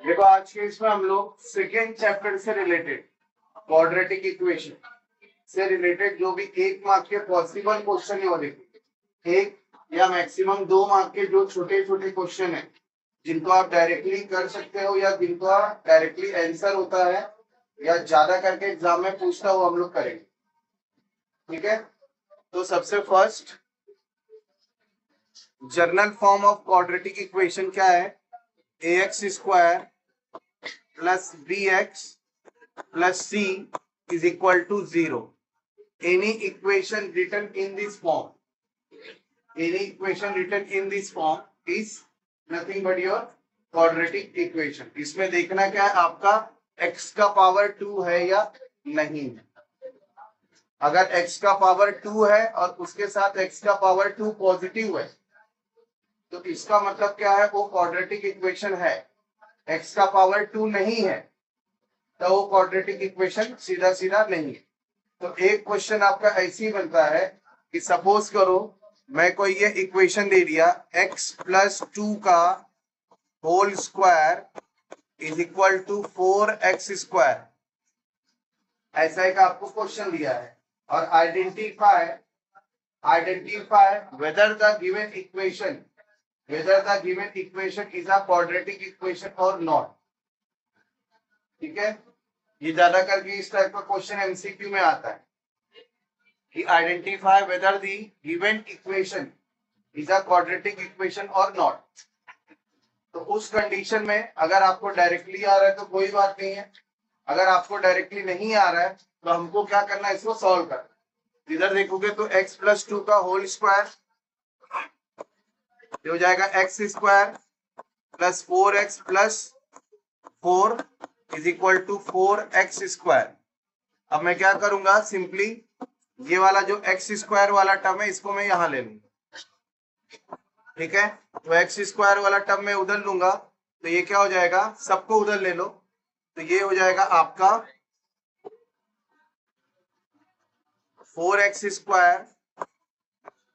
देखो आज के इसमें हम लोग सेकेंड चैप्टर से रिलेटेड क्वाड्रेटिक इक्वेशन से रिलेटेड जो भी 1 मार्क के पॉसिबल क्वेश्चन है वो देखेंगे। 1 या मैक्सिमम 2 मार्क के जो छोटे छोटे क्वेश्चन है जिनको आप डायरेक्टली कर सकते हो या जिनको डायरेक्टली आंसर होता है या ज्यादा करके एग्जाम में पूछता हो हम लोग करेंगे। ठीक है, तो सबसे first general form of quadratic equation क्या है? ax square plus bx plus c is equal to 0. Any equation written in this form, is nothing but your quadratic equation. इसमें देखना क्या है आपका x का पावर 2 है या नहीं है। अगर x का पावर 2 है और उसके साथ x का पावर 2 पॉजिटिव है तो इसका मतलब क्या है? वो क्वाड्रेटिक इक्वेशन है। x का पावर 2 नहीं है तो वो क्वाड्रेटिक इक्वेशन सीधा सीधा नहीं है। तो एक क्वेश्चन आपका ऐसे ही बनता है कि सपोज करो मैं कोई ये इक्वेशन दे दिया x प्लस 2 का whole square is equal to 4x square, ऐसा एक आपको क्वेश्चन दिया है और identify whether the given equation is a quadratic equation or not। ठीक है, ये ज्यादा करके इस टाइप का क्वेश्चन एमसीक्यू में आता है कि identify whether the given equation is a quadratic equation और नॉट। तो उस कंडीशन में अगर आपको डायरेक्टली आ रहा है तो कोई बात नहीं है, अगर आपको डायरेक्टली नहीं आ रहा है तो हमको क्या करना है? इसको सॉल्व करना। इधर देखोगे तो x प्लस 2 का होल स्क्वायर हो जाएगा x square plus 4x plus 4 is equal to 4x square. अब मैं क्या करूंगा? सिंपली ये वाला जो x स्क्वायर वाला टर्म है इसको मैं यहां ले लूंगा। ठीक है, तो x स्क्वायर वाला टर्म मैं उधर लूंगा तो ये क्या हो जाएगा? सबको उधर ले लो तो ये हो जाएगा आपका 4x square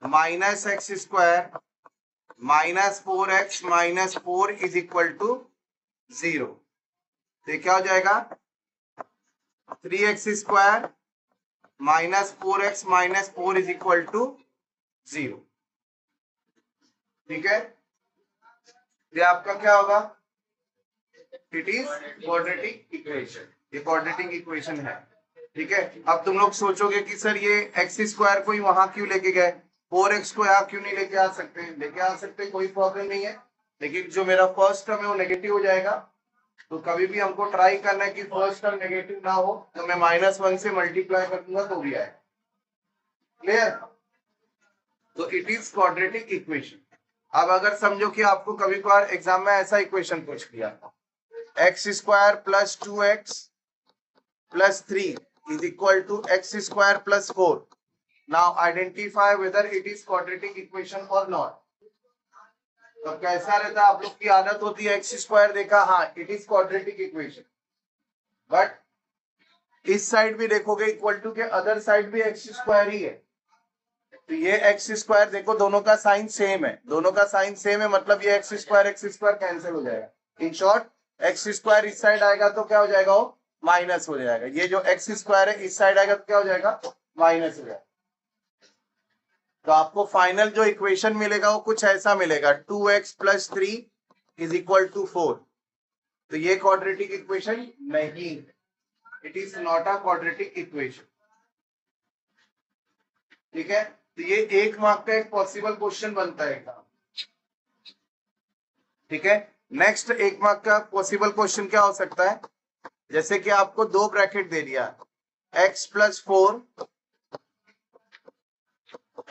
minus x square minus 4x minus 4 is equal to 0। तो क्या हो जाएगा? 3x square minus 4x minus 4 is equal to 0। ठीक है, ये आपका क्या होगा? It is quadratic equation. ये क्वाड्रेटिक इक्वेशन है। ठीक है, अब तुम लोग सोचोगे कि सर ये एक्स स्क्वायर को ही वहां क्यों लेके गए, 4x को यहाँ क्यों नहीं लेके आ सकते? लेके आ सकते, कोई प्रॉब्लम नहीं है, लेकिन जो मेरा फर्स्ट टर्म है वो नेगेटिव हो जाएगा। तो कभी भी हमको ट्राई करना है कि फर्स्ट टर्म नेगेटिव ना हो, तो मैं -1 से मल्टीप्लाई कर दूंगा तो भी आएगा। क्लियर? तो इट इज क्वाड्रेटिक इक्वेशन। अब अगर समझो कि आपको कभी कभार एग्जाम में ऐसा इक्वेशन पूछ लिया, x square plus 2x plus 3 is equal to x square plus 4. Now identify whether it is quadratic equation or not. तो कैसा रहता है? आप लोग की आदत होती है एक्स स्क्वायर देखा, हाँ it is quadratic equation, but इस साइड भी देखोगे इक्वल टू के अदर साइड भी एक्स स्क्वायर ही है। तो ये एक्स स्क्वायर देखो दोनों का साइन सेम है, मतलब ये एक्स स्क्वायर कैंसिल हो जाएगा। इन शॉर्ट एक्स स्क्वायर इस साइड आएगा तो क्या हो जाएगा? वो माइनस हो जाएगा। ये जो एक्स स्क्वायर है इस साइड आएगा तो क्या हो जाएगा? माइनस हो जाएगा। तो आपको फाइनल जो इक्वेशन मिलेगा वो कुछ ऐसा मिलेगा, 2x plus 3 is equal to 4। तो ये क्वाड्रेटिक इक्वेशन नहीं, it is not a quadratic equation. ठीक है, तो ये 1 मार्क का एक पॉसिबल क्वेश्चन बनता है। ठीक है, नेक्स्ट 1 मार्क का पॉसिबल क्वेश्चन क्या हो सकता है? जैसे कि आपको 2 ब्रैकेट दे दिया, x plus 4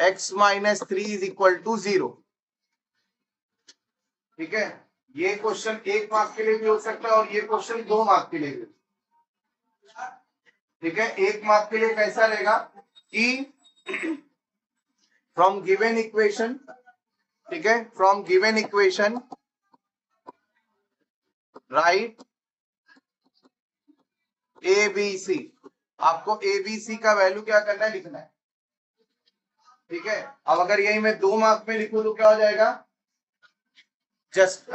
x minus 3 is equal to 0। ठीक है, ये क्वेश्चन 1 मार्क के लिए भी हो सकता है और ये क्वेश्चन 2 मार्क के लिए भी। ठीक है, 1 मार्क के लिए कैसा रहेगा कि फ्रॉम गिवन इक्वेशन, ठीक है, from given equation write A B C. आपको ए बी सी का वैल्यू क्या करना है? लिखना है। ठीक है, अब अगर यही मैं 2 मार्क में लिखूं तो क्या हो जाएगा? Just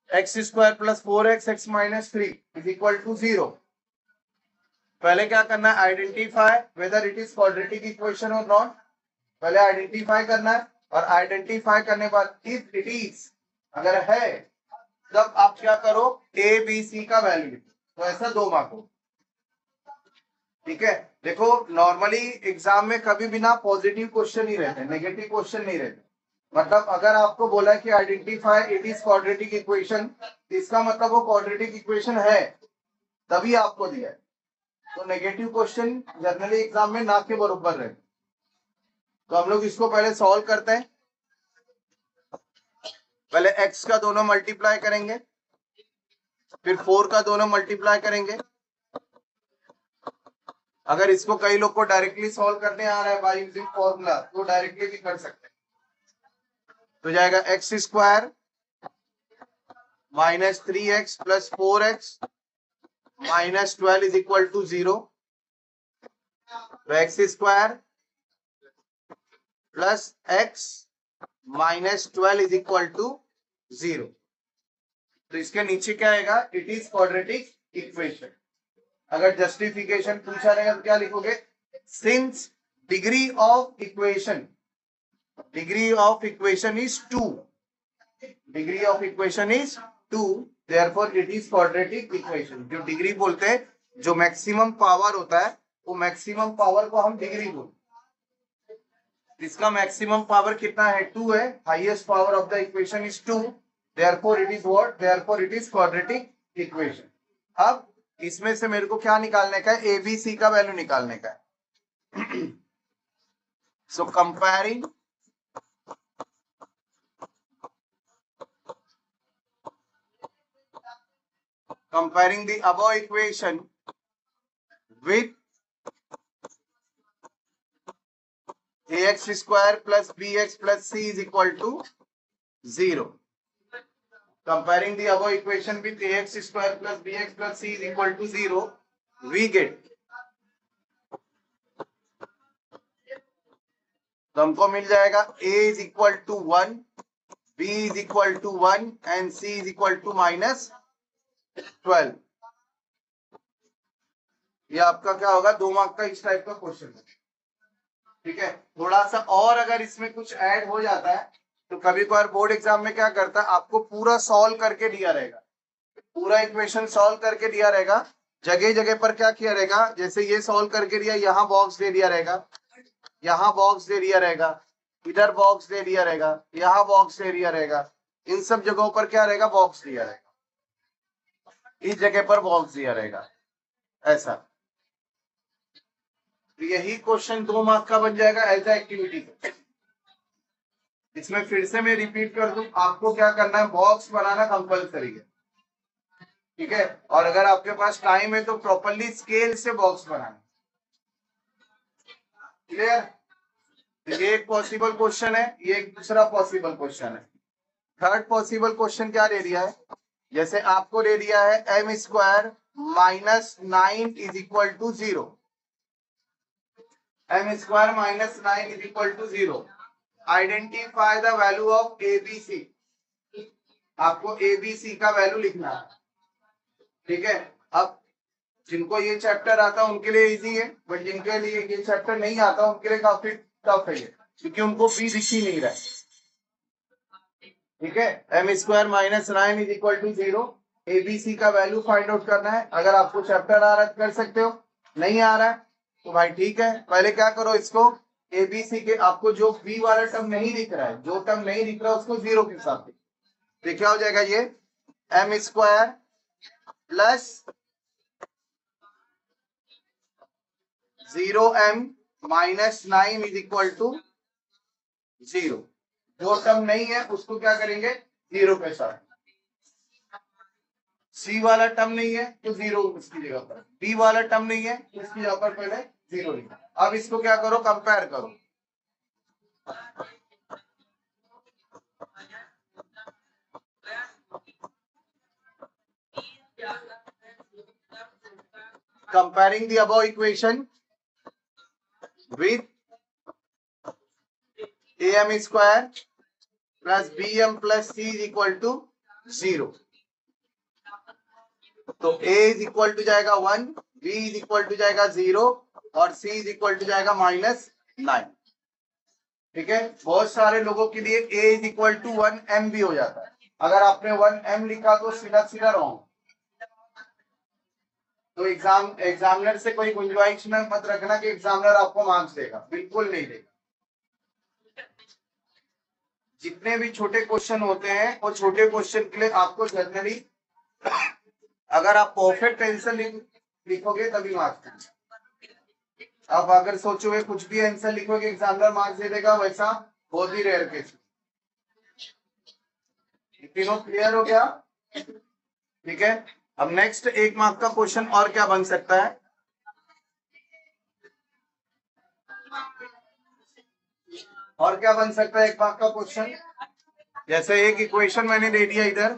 x square plus 4x x minus 3 is equal to 0। पहले क्या करना है, identify whether it is quadratic equation और नॉट। पहले आइडेंटिफाई करना है, और आइडेंटिफाई करने के बाद इफ इट इज, अगर है, तब आप क्या करो, ए बी सी का वैल्यू लिखो। तो ऐसा 2 मार्क हो, ठीक है। देखो नॉर्मली एग्जाम में कभी भी ना पॉजिटिव क्वेश्चन ही रहते, नेगेटिव क्वेश्चन नहीं रहते। मतलब अगर आपको बोला कि identify it is quadratic equation, इसका मतलब वो क्वाड्रेटिक इक्वेशन है, तभी आपको दिया है। तो नेगेटिव क्वेश्चन जनरली एग्जाम में ना के बराबर रहते। तो हम लोग इसको पहले सॉल्व करते हैं। पहले x का दोनों मल्टीप्लाई करेंगे, फिर 4 का दोनों मल्टीप्लाई करेंगे। अगर इसको कई लोग को डायरेक्टली सॉल्व करने आ रहा है बाय यूजिंग फॉर्मूला, तो डायरेक्टली भी कर सकते हैं। तो जाएगा x square minus 3x plus 4x minus 12 is equal to 0। तो x square plus x minus 12 is equal to 0। तो इसके नीचे क्या आएगा, इट इज क्वाड्रेटिक इक्वेशन। अगर जस्टिफिकेशन पूछा रहेगा तो क्या लिखोगे, since degree of equation is 2, degree of equation is 2, therefore it is quadratic equation. जो डिग्री बोलते हैं, जो मैक्सिमम पावर होता है, वो मैक्सिमम पावर को हम डिग्री बोलते हैं। इसका मैक्सिमम पावर कितना है, 2 है। Highest power of the equation is 2, therefore it is what, therefore it is quadratic equation. अब इसमें से मेरे को क्या निकालने का है, ए बी सी का वैल्यू निकालने का है। सो comparing the above equation with ax square plus bx plus c is equal to 0. Comparing the above equation with ax square plus bx plus c is equal to 0, we get, तो हमको मिल जाएगा a is equal to 1, b is equal to 1 and c is equal to minus 12। ये आपका क्या होगा, 2 mark का इस type का क्वेश्चन है, ठीक है। थोड़ा सा और अगर इसमें कुछ ऐड हो जाता है, तो कभी कभार बोर्ड एग्जाम में क्या करता है, आपको पूरा सॉल्व करके दिया रहेगा, पूरा इक्वेशन सॉल्व करके दिया रहेगा। जगह जगह पर क्या किया रहेगा, जैसे ये सॉल्व करके दिया, यहाँ बॉक्स दे दिया रहेगा, यहाँ बॉक्स दे दिया रहेगा, इधर बॉक्स दे दिया रहेगा, यहाँ बॉक्स दे दिया रहेगा। इन सब जगहों पर क्या रहेगा, बॉक्स दिया रहेगा, इस जगह पर बॉक्स दिया रहेगा, ऐसा। तो यही क्वेश्चन 2 मार्क का बन जाएगा एज ए एक्टिविटी। इसमें फिर से मैं रिपीट कर दूं, आपको क्या करना है, बॉक्स बनाना कंपल्सरी है, ठीक है। और अगर आपके पास टाइम है तो प्रॉपर्ली स्केल से बॉक्स बनाना, क्लियर। ये एक पॉसिबल क्वेश्चन है, ये एक दूसरा पॉसिबल क्वेश्चन है। थर्ड पॉसिबल क्वेश्चन क्या दे दिया है, जैसे आपको दे दिया है m square minus 9 is equal to 0, m square minus 9 is equal to 0। Identify the value of a B C, आपको ए बी सी का वैल्यू लिखना है, ठीक है। अब जिनको ये चैप्टर आता है उनके लिए इजी है, बट जिनके लिए ये चैप्टर नहीं आता उनके लिए काफी टफ है ये, क्योंकि उनको बी दिख ही नहीं रहा है, ठीक है। M square minus 9 is equal to 0, a b c का वैल्यू फाइंड आउट करना है। अगर आपको चैप्टर आ रहा है कर सकते हो, नहीं आ रहा है तो भाई ठीक है, पहले क्या करो, इसको एबीसी के, आपको जो बी वाला टर्म नहीं दिख रहा है, जो टर्म नहीं दिख रहा है उसको 0 के साथ तो क्या हो जाएगा, ये m square plus 0m minus 9 is equal to 0। जो टर्म नहीं है उसको क्या करेंगे, 0 के साथ। सी वाला टर्म नहीं है तो 0 उसकी जगह पर, बी वाला टर्म नहीं है तो उसकी जगह पर पहले 0 लिखा। अब इसको क्या करो, कंपेयर करो, comparing the above equation with am square plus bm plus c is equal to 0। तो a इज इक्वल टू जाएगा 1, b इज इक्वल टू जाएगा 0 और c इज इक्वल टू जाएगा -9। ठीक है, बहुत सारे लोगों के लिए a is equal to 1m भी हो जाता है। अगर आपने 1m लिखा तो सीधा सीधा रॉन्ग। तो एग्जामिनर से कोई गुंजाइश मत रखना कि एग्जामिनर आपको मार्क्स देगा, बिल्कुल नहीं देगा। जितने भी छोटे क्वेश्चन होते हैं वो छोटे क्वेश्चन के लिए आपको जनरली अगर आप परफेक्ट आंसर लिखोगे तभी मार्क्स देंगे। अब अगर सोचोगे कुछ भी आंसर लिखोगे एग्जामिनर मार्क्स दे देगा, वैसा बहुत ही रेयर केस। तीनों क्लियर हो गया? ठीक है, अब नेक्स्ट 1 मार्क का क्वेश्चन और क्या बन सकता है? और क्या बन सकता है 1 मार्क का क्वेश्चन? जैसे एक इक्वेशन मैंने दे दिया इधर,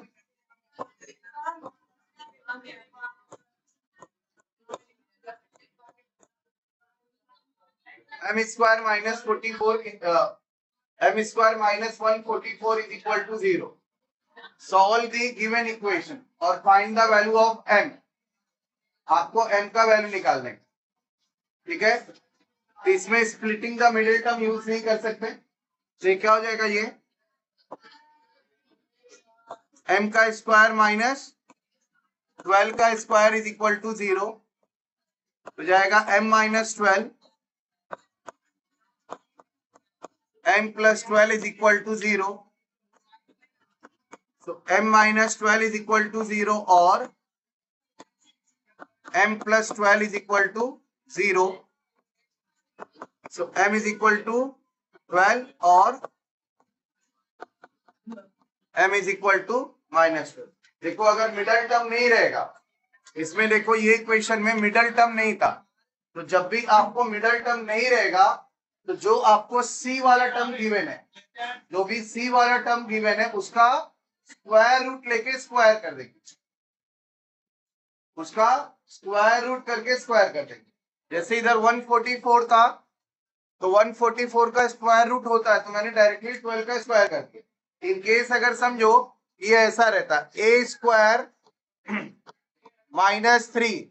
m square minus 44 m square minus 144 is equal to 0। Solve the given equation और find the value of m। आपको m का वैल्यू निकालना है। ठीक है, तो इसमें splitting the middle term use नहीं कर सकते। तो क्या हो जाएगा, ये m का स्क्वायर माइनस 12 का स्क्वायर इज इक्वल टू 0 हो जाएगा m minus 12, m plus 12 is equal to 0. So m minus 12 is equal to 0 और m plus 12 is equal to 0. So m is equal to 12 और m is equal to minus 12. देखो अगर middle term नहीं रहेगा इसमें, देखो ये इक्वेशन में मिडल टर्म नहीं था, तो जब भी आपको मिडल टर्म नहीं रहेगा तो जो आपको c वाला टर्म गिवन है, जो भी c वाला टर्म गिवन है उसका स्क्वायर रूट लेके स्क्वायर कर देंगे, उसका स्क्वायर रूट करके स्क्वायर कर देंगे। जैसे इधर 144 था तो 144 का स्क्वायर रूट होता है, तो मैंने डायरेक्टली 12 का स्क्वायर कर दिया। इन केस अगर समझो ये ऐसा रहता a square minus 3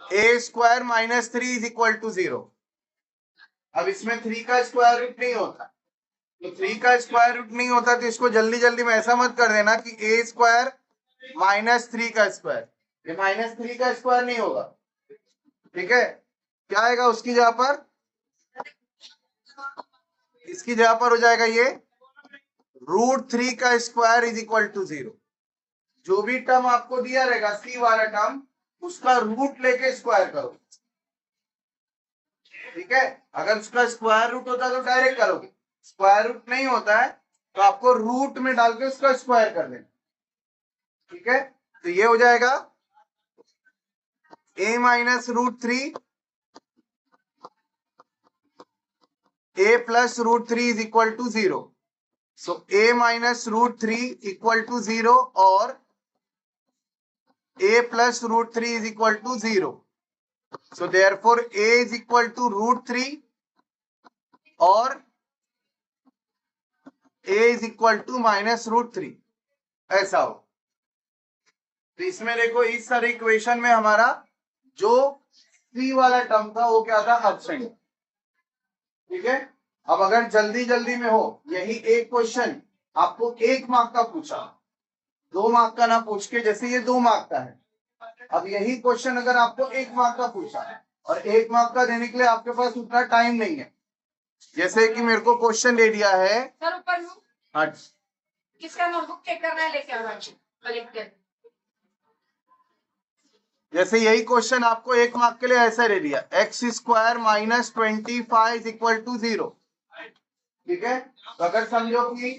a square minus 3 is equal to 0। अब इसमें 3 का स्क्वायर रूट नहीं होता, तो 3 का स्क्वायर रूट नहीं होता तो इसको जल्दी जल्दी में ऐसा मत कर देना कि a स्क्वायर माइनस 3 का स्क्वायर, ये माइनस 3 का स्क्वायर नहीं होगा। ठीक है, क्या आएगा उसकी जगह पर, इसकी जगह पर हो जाएगा ये √3 का स्क्वायर इज इक्वल टू 0। जो भी टर्म आपको दिया रहेगा c वाला टर्म, उसका रूट लेके स्क्वायर करो। ठीक है, अगर उसका स्क्वायर रूट होता है तो डायरेक्ट करोगे, स्क्वायर रूट नहीं होता है तो आपको रूट में डाल के उसका स्क्वायर कर देना। ठीक है, तो ये हो जाएगा a minus √3 a plus √3 is equal to 0। So a minus √3 equal to 0 और a plus √3 is equal to 0। So therefore a is equal to √3 और a is equal to minus √3, ऐसा हो। तो इसमें देखो इस सारे इक्वेशन में हमारा जो c वाला टर्म था वो क्या था, एब्सेंट। ठीक है, अब अगर जल्दी जल्दी में हो, यही एक क्वेश्चन आपको 1 मार्क का पूछा, 2 मार्क का ना पूछ के, जैसे ये 2 मार्क का है, अब यही क्वेश्चन अगर आपको 1 मार्क का पूछा और 1 मार्क का देने के लिए आपके पास उतना टाइम नहीं है, जैसे कि मेरे को क्वेश्चन दे दिया है सर ऊपर हाँ किसका नोटबुक चेक करना है, लेके आना कलेक्ट कर। जैसे यही क्वेश्चन आपको 1 मार्क के लिए ऐसा दे दिया, x square minus 25 is equal to 0। ठीक है, तो अगर समझो कि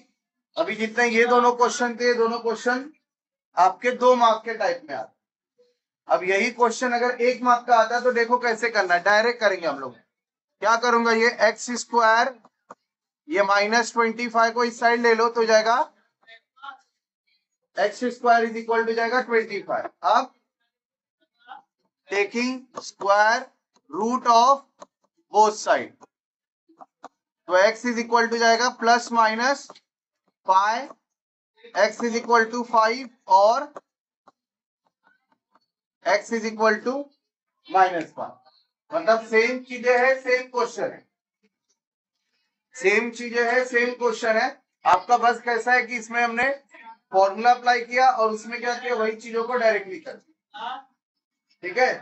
अभी जितने ये दोनों क्वेश्चन थे, दोनों क्वेश्चन आपके 2 मार्क के टाइप में आते। अब यही क्वेश्चन अगर 1 मार्क का आता है तो देखो कैसे करना है, डायरेक्ट करेंगे हम लोग। क्या करूंगा, ये एक्स स्क्वायर, ये माइनस 25 को इस साइड ले लो तो जाएगा x square is equal to जाएगा 25। अब taking square root of both side, तो x इज इक्वल टू जाएगा plus minus pi x is equal to 5 और x इज इक्वल टू -5। मतलब सेम चीजें है, सेम क्वेश्चन है, सेम चीजें है, सेम क्वेश्चन है। आपका बस कैसा है कि इसमें हमने फॉर्मूला अप्लाई किया और उसमें क्या किया, वही चीजों को डायरेक्टली कर दिया। ठीक है,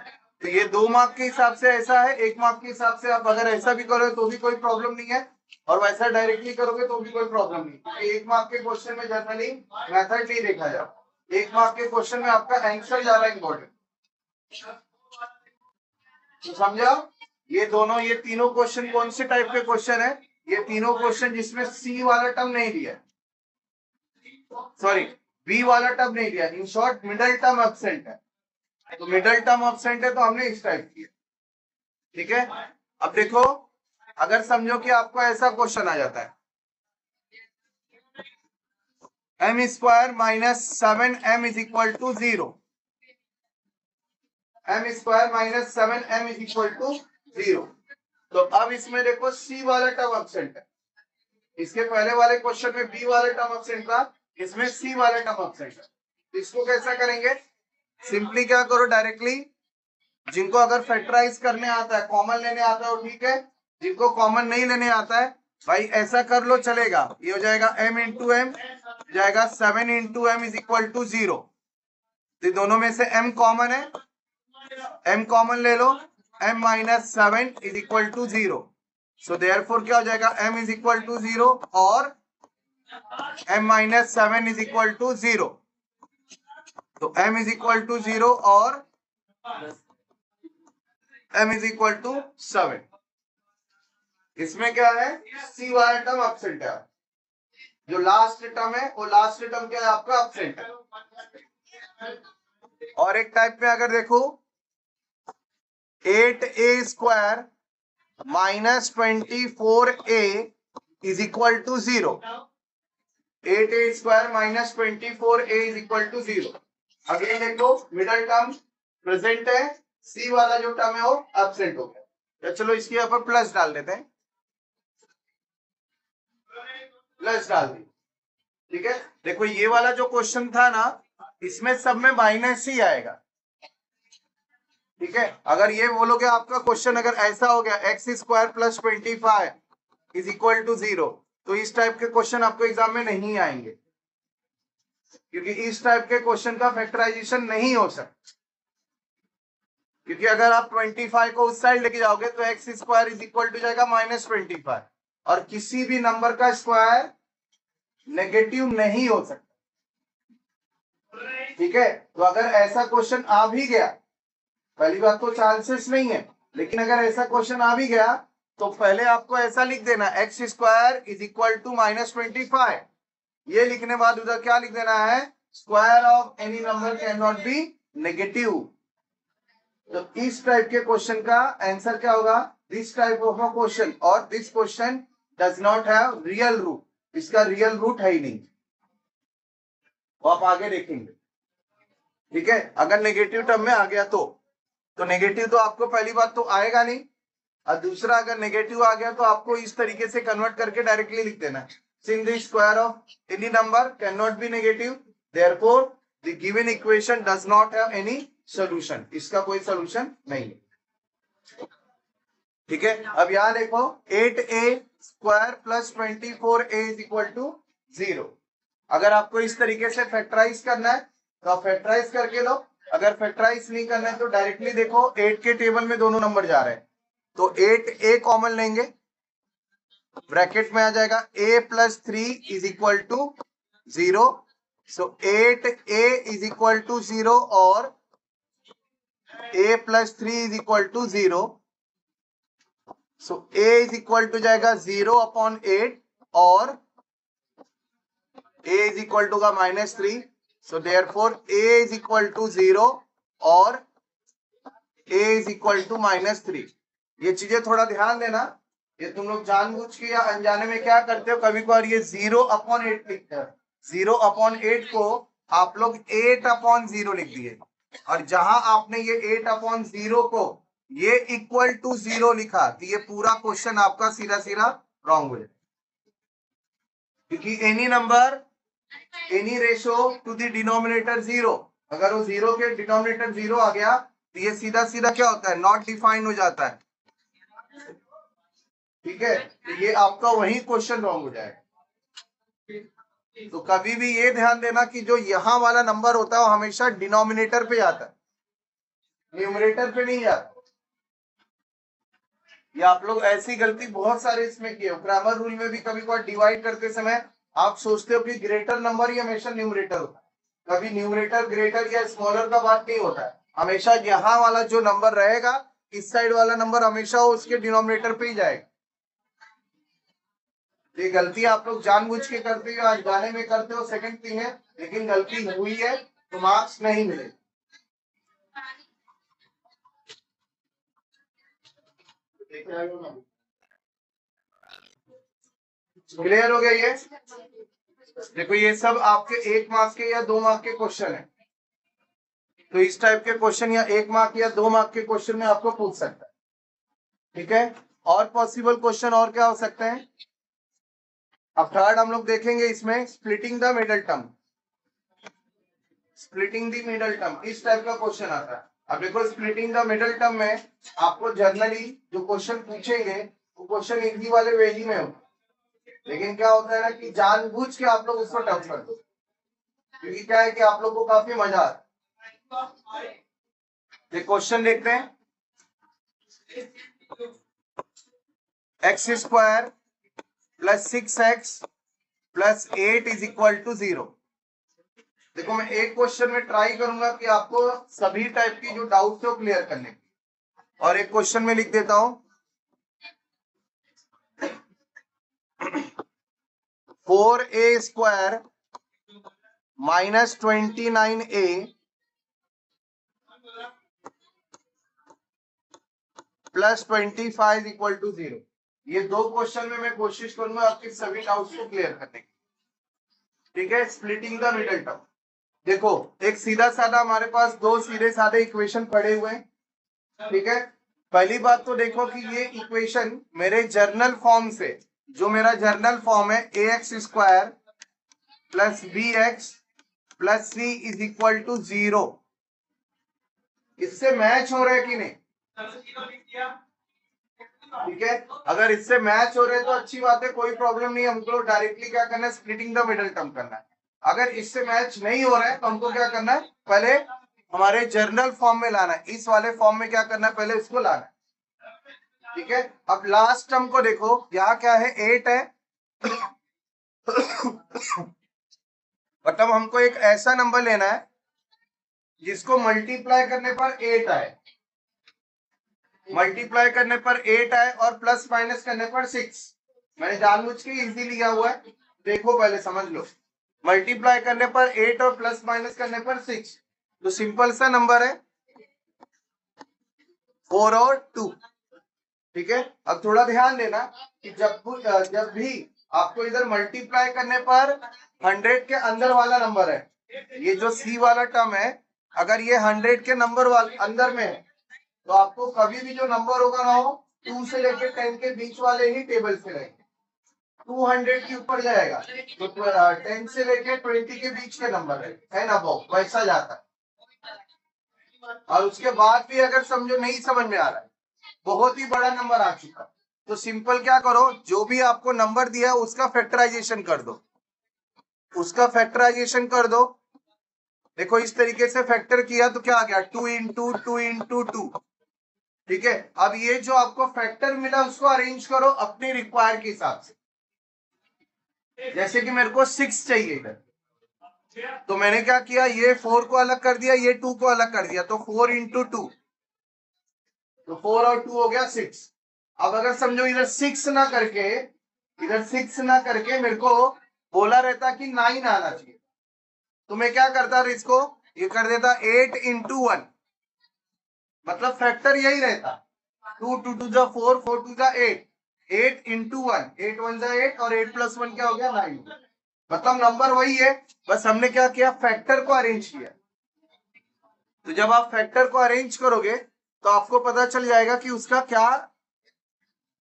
तो ये 2 मार्क के हिसाब से ऐसा है, 1 मार्क के हिसाब से आप अगर ऐसा भी करोगे तो भी कोई प्रॉब्लम नहीं है, और वैसा डायरेक्टली करोगे तो भी कोई प्रॉब्लम नहीं। 1 मार्क के क्वेश्चन में जनरली मेथड नहीं देखा जाता, 1 मार्क के क्वेश्चन में आपका आंसर ज्यादा इंपॉर्टेंट। तो समझा, ये दोनों, ये तीनों क्वेश्चन कौन से टाइप के क्वेश्चन है, ये तीनों क्वेश्चन जिसमें सी वाला टर्म नहीं दिया, सॉरी बी वाला टर्म नहीं दिया, in short middle term absent है। तो मिडल टर्म एब्सेंट है तो हमने इस टाइप किया। ठीक है, अब देखो, अगर समझो कि आपको ऐसा क्वेश्चन आ जाता है m square minus 7m is equal to 0, m square minus 7m is equal to 0। तो अब इसमें देखो c वाला टर्म एब्सेंट है, इसके पहले वाले क्वेश्चन में b वाला टर्म एब्सेंट था, इसमें c वाला टर्म एब्सेंट है। इसको कैसा करेंगे, सिंपली क्या करो, डायरेक्टली जिनको अगर फैक्टराइज करने आता है, कॉमन लेने आता है वो ठीक है, जिनको कॉमन नहीं लेने आता है भाई ऐसा कर लो चलेगा। ये हो जाएगा m इंटू एम, जाएगा 7 into m is equal to 0। तो दोनों में से m कॉमन है, m कॉमन ले लो, m minus 7 is equal to 0। So therefore क्या हो जाएगा, m इज इक्वल टू 0 और m minus 7 is equal to 0। तो m इज इक्वल टू 0 और m इज इक्वल टू 7। इसमें क्या है, c वाला टर्म एब्सेंट है, जो लास्ट टर्म है वो लास्ट टर्म क्या है आपका एब्सेंट है। और एक टाइप में अगर देखो 8a square minus 24a is equal to 0, 8a square minus 24a is equal to 0। Again देखो मिडल टर्म प्रेजेंट है, c वाला जो टर्म है वो एब्सेंट हो गया। तो चलो इसके ऊपर प्लस डाल देते हैं, प्लस डाल दी। ठीक है, देखो ये वाला जो क्वेश्चन था ना, इसमें सब में माइनस ही आएगा। ठीक है, अगर ये बोलोगे आपका क्वेश्चन अगर ऐसा हो गया x square plus 25 is equal to 0, तो इस टाइप के क्वेश्चन आपको एग्जाम में नहीं आएंगे, क्योंकि इस टाइप के क्वेश्चन का फैक्टराइजेशन नहीं हो सकता। क्योंकि अगर आप 25 को उस साइड लेके जाओगे तो x square is equal to जाएगा -25, और किसी भी नंबर का स्क्वायर नेगेटिव नहीं हो सकता। ठीक है, तो अगर ऐसा क्वेश्चन आ भी गया, पहली बात तो चांसेस नहीं है, लेकिन अगर ऐसा क्वेश्चन आ भी गया तो पहले आपको ऐसा लिख देना X square is equal to -25, ये लिखने बाद उधर क्या लिख देना है, square of any number can not be negative. तो इस टाइप के क्वेश्चन का आंसर क्या होगा, this type of a question और this question does not have real root, इसका रियल रूट है ही नहीं, वो आप आगे देखेंगे। ठीक है, अगर नेगेटिव टर्म में आ गया तो नेगेटिव तो आपको पहली बात तो आएगा नहीं, और दूसरा अगर नेगेटिव आ गया तो आपको इस तरीके से कन्वर्ट करके डायरेक्टली लिख देना है, since the square of any number can not be negative, therefore the given equation does not have any solution, इसका कोई सॉल्यूशन नहीं है। ठीक है, अब यहां देखो 8a square plus 24a is equal to 0। अगर आपको इस तरीके से फैक्टराइज करना है तो आप फैक्टराइज करके लो, अगर फैक्टराइज नहीं करना है तो डायरेक्टली देखो 8 के टेबल में दोनों नंबर जा रहे हैं, तो 8a कॉमन लेंगे, ब्रैकेट में आ जाएगा a plus 3 is equal to 0। So 8a is equal to 0 और a plus 3 is equal to 0। So a is equal to जाएगा 0 अपॉन 8 और a इज इक्वल टू का -3। So therefore a is equal to 0 और a is equal to -3। ये चीजें थोड़ा ध्यान देना, ये तुम लोग जानबूझ के या अनजाने में क्या करते हो, कभी कभार ये 0/8 लिखते हैं, 0/8 को आप लोग 8/0 लिख दिए, और जहां आपने ये 8/0 को ये इक्वल टू 0 लिखा तो ये पूरा क्वेश्चन आपका सीधा सीधा रॉन्ग हो जाए। क्योंकि any number any ratio two the denominator 0, अगर वो 0 के डिनोमिनेटर 0 आ गया तो ये सीधा सीधा क्या होता है, नॉट डिफाइंड हो जाता है। ठीक है, तो ये आपका वही क्वेश्चन रॉन्ग हो जाएगा। तो कभी भी ये ध्यान देना कि जो यहां वाला नंबर होता है वो हमेशा डिनोमिनेटर पे आता है, न्यूमरेटर पे नहीं आता। ये आप लोग ऐसी गलती बहुत सारे इसमें किए हो। ग्रामर रूल में भी कभी कभार डिवाइड करते समय आप सोचते हो कि ग्रेटर नंबर ही हमेशा न्यूमरेटर होता है, कभी न्यूमरेटर ग्रेटर या स्मॉलर का बात नहीं होता है। हमेशा यहाँ वाला जो नंबर रहेगा, इस साइड वाला नंबर हमेशा उसके डिनोमिनेटर पे ही जाएगा। ये गलती आप लोग जानबूझ के करते हो, आज गाने में करते हो, सेकंड थिंग है, लेकिन गलती हुई है तो मार्क्स नहीं मिले। क्लियर हो गया ये? देखो ये सब आपके 1 मार्क्स के या 2 मार्क के क्वेश्चन है, तो इस टाइप के क्वेश्चन या 1 मार्क या 2 मार्क के क्वेश्चन में आपको पूछ सकता है। ठीक है, और पॉसिबल क्वेश्चन और क्या हो सकते हैं? अब थर्ड हम लोग देखेंगे इसमें splitting the middle term. Splitting the middle term इस टाइप का क्वेश्चन आता है। अब देखो स्प्लिटिंग द मिडल टर्म में आपको जनरली जो क्वेश्चन पूछेंगे वो क्वेश्चन इजी वाले वे ही में हो, लेकिन क्या होता है ना कि जानबूझ के आप लोग उसको टफ कर दो, क्योंकि क्या है कि आप लोग को काफी मजा आता है। ये क्वेश्चन देखते हैं, x square plus 6x plus 8 is equal to 0। देखो मैं एक क्वेश्चन में ट्राई करूंगा कि आपको सभी टाइप की जो डाउट है वो क्लियर करने की, और एक क्वेश्चन में लिख देता हूं 4a square minus 29a plus 25 equal to 0। ये दो क्वेश्चन में मैं कोशिश करूंगा आपके सभी डाउट्स को क्लियर करने की। ठीक है, स्प्लिटिंग द मिडल टर्म। देखो एक सीधा साधा हमारे पास दो सीधे साधे इक्वेशन पड़े हुए हैं। ठीक है, पहली बात तो देखो कि ये इक्वेशन मेरे जर्नल फॉर्म से, जो मेरा जर्नल फॉर्म है ax square plus bx plus c is equal to 0, इससे मैच हो रहा है कि नहीं? ठीक है, अगर इससे मैच हो रहे हैं तो अच्छी बात है, कोई प्रॉब्लम नहीं। हमको डायरेक्टली क्या करना है, स्प्लिटिंग द मिडल टर्म करना है। अगर इससे मैच नहीं हो रहा है तो हमको क्या करना है, पहले हमारे जर्नल फॉर्म में लाना है, इस वाले फॉर्म में क्या करना है, पहले इसको लाना है। ठीक है, अब लास्ट टर्म को देखो, यहाँ क्या है, 8 है मतलब हमको एक ऐसा नंबर लेना है जिसको मल्टीप्लाई करने पर 8 आए, मल्टीप्लाई करने पर 8 आए और प्लस माइनस करने पर 6। मैंने जानबूझ के इजी लिया हुआ है, देखो पहले समझ लो। मल्टीप्लाई करने पर 8 और प्लस माइनस करने पर 6, तो सिंपल सा नंबर है 4 और 2। ठीक है, अब थोड़ा ध्यान देना कि जब भी आपको इधर मल्टीप्लाई करने पर 100 के अंदर वाला नंबर है, ये जो सी वाला टर्म है, अगर ये 100 के नंबर वाले अंदर में है तो आपको कभी भी जो नंबर होगा ना हो 2 से लेके 10 के बीच वाले ही टेबल से रहेंगे। 200 के ऊपर जाएगा तो 10 से लेके 20 के बीच के नंबर है ना, वो वैसा जाता है। और उसके बाद भी अगर समझो नहीं समझ में आ रहा है, बहुत ही बड़ा नंबर आ चुका, तो सिंपल क्या करो, जो भी आपको नंबर दिया उसका फैक्टराइजेशन कर दो, उसका फैक्टराइजेशन कर दो। देखो इस तरीके से फैक्टर किया तो क्या आ गया, 2 इंटू 2 इंटू 2। ठीक है, अब ये जो आपको फैक्टर मिला उसको अरेंज करो अपने रिक्वायर के हिसाब से। जैसे कि मेरे को 6 चाहिए इधर, तो मैंने क्या किया, ये 4 को अलग कर दिया, ये 2 को अलग कर दिया, तो 4 इंटू 2, तो 4 और 2 हो गया 6। अब अगर समझो इधर 6 ना करके, इधर 6 ना करके मेरे को बोला रहता कि 9 आना चाहिए, तो मैं क्या करता, इसको ये कर देता 8 इंटू 1, मतलब फैक्टर यही रहता 2 2 2 जा 4 4 2 जा 8, 8 इंटू 1, 8 1 जा 8 और 8 प्लस 1 क्या हो गया 9, मतलब नंबर वही है, बस हमने क्या किया, फैक्टर को अरेंज किया। तो जब आप फैक्टर को अरेंज करोगे तो आपको पता चल जाएगा कि उसका क्या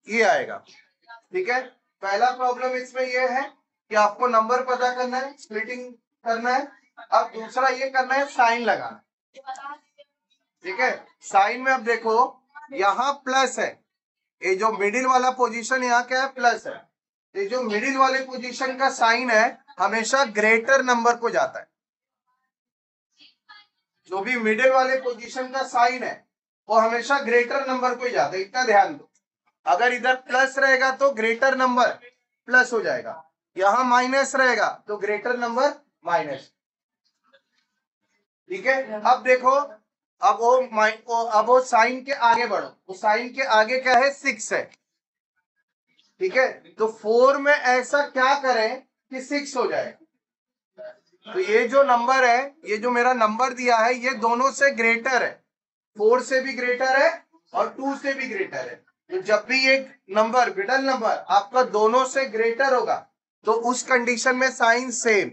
ये आएगा। ठीक है, पहला प्रॉब्लम इसमें ये है कि आपको नंबर पता करना है, स्प्लिटिंग करना है। अब दूसरा ये करना है साइन लगाना, ठीक है। साइन में अब देखो यहाँ प्लस है, ये जो मिडिल वाला पोजीशन यहाँ क्या है, प्लस है। ये जो मिडिल वाले पोजीशन का साइन है हमेशा ग्रेटर नंबर को जाता है। जो भी मिडिल वाले पोजीशन का साइन है वो हमेशा ग्रेटर नंबर को ही जाता है, इतना ध्यान दो। अगर इधर प्लस रहेगा तो ग्रेटर नंबर प्लस हो जाएगा, यहां माइनस रहेगा तो ग्रेटर नंबर माइनस, ठीक है। अब देखो अब वो साइन के आगे बढ़ो, वो साइन के आगे क्या है, 6 है, ठीक है। तो 4 में ऐसा क्या करें कि 6 हो जाए। तो ये जो नंबर है, ये जो मेरा नंबर दिया है ये दोनों से ग्रेटर है, 4 से भी ग्रेटर है और 2 से भी ग्रेटर है। तो जब भी एक नंबर मिडल नंबर आपका दोनों से ग्रेटर होगा तो उस कंडीशन में साइन सेम,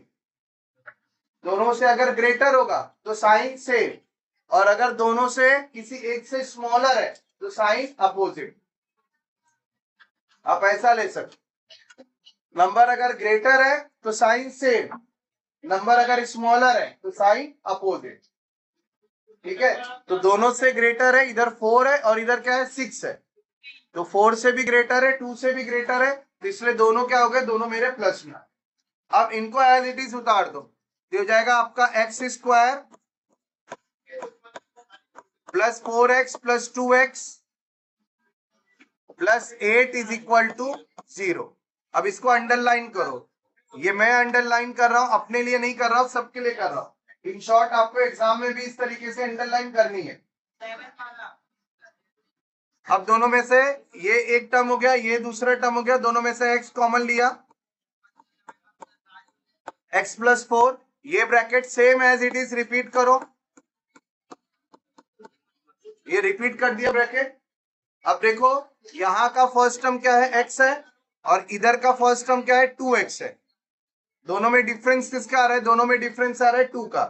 दोनों से अगर ग्रेटर होगा तो साइन सेम, और अगर दोनों से किसी एक से स्मॉलर है तो साइन अपोजिट। आप ऐसा ले सकते, नंबर अगर ग्रेटर है तो साइन सेम, नंबर अगर स्मॉलर है तो साइन अपोजिट, ठीक है। तो दोनों से ग्रेटर है, इधर 4 है और इधर क्या है, 6 है। तो 4 से भी ग्रेटर है, 2 से भी ग्रेटर है, तो इसलिए दोनों क्या हो गए, दोनों मेरे प्लस में। अब इनको एज इट इज उतार दो, तो हो जाएगा आपका x square plus 4x plus 2x plus 8 is equal to 0। अब इसको अंडरलाइन करो, ये मैं अंडरलाइन कर रहा हूं, अपने लिए नहीं कर रहा हूं, सबके लिए कर रहा हूं। इन शॉर्ट आपको एग्जाम में भी इस तरीके से अंडरलाइन करनी है। अब दोनों में से ये एक टर्म हो गया, ये दूसरा टर्म हो गया, दोनों में से x कॉमन लिया, x प्लस 4, ये bracket same as it is repeat करो, ये रिपीट कर दिया ब्रैकेट। अब देखो यहां का फर्स्ट टर्म क्या है, x है, और इधर का फर्स्ट टर्म क्या है, 2x है। दोनों में डिफरेंस किसका आ रहा है, दोनों में डिफरेंस आ रहा है 2 का,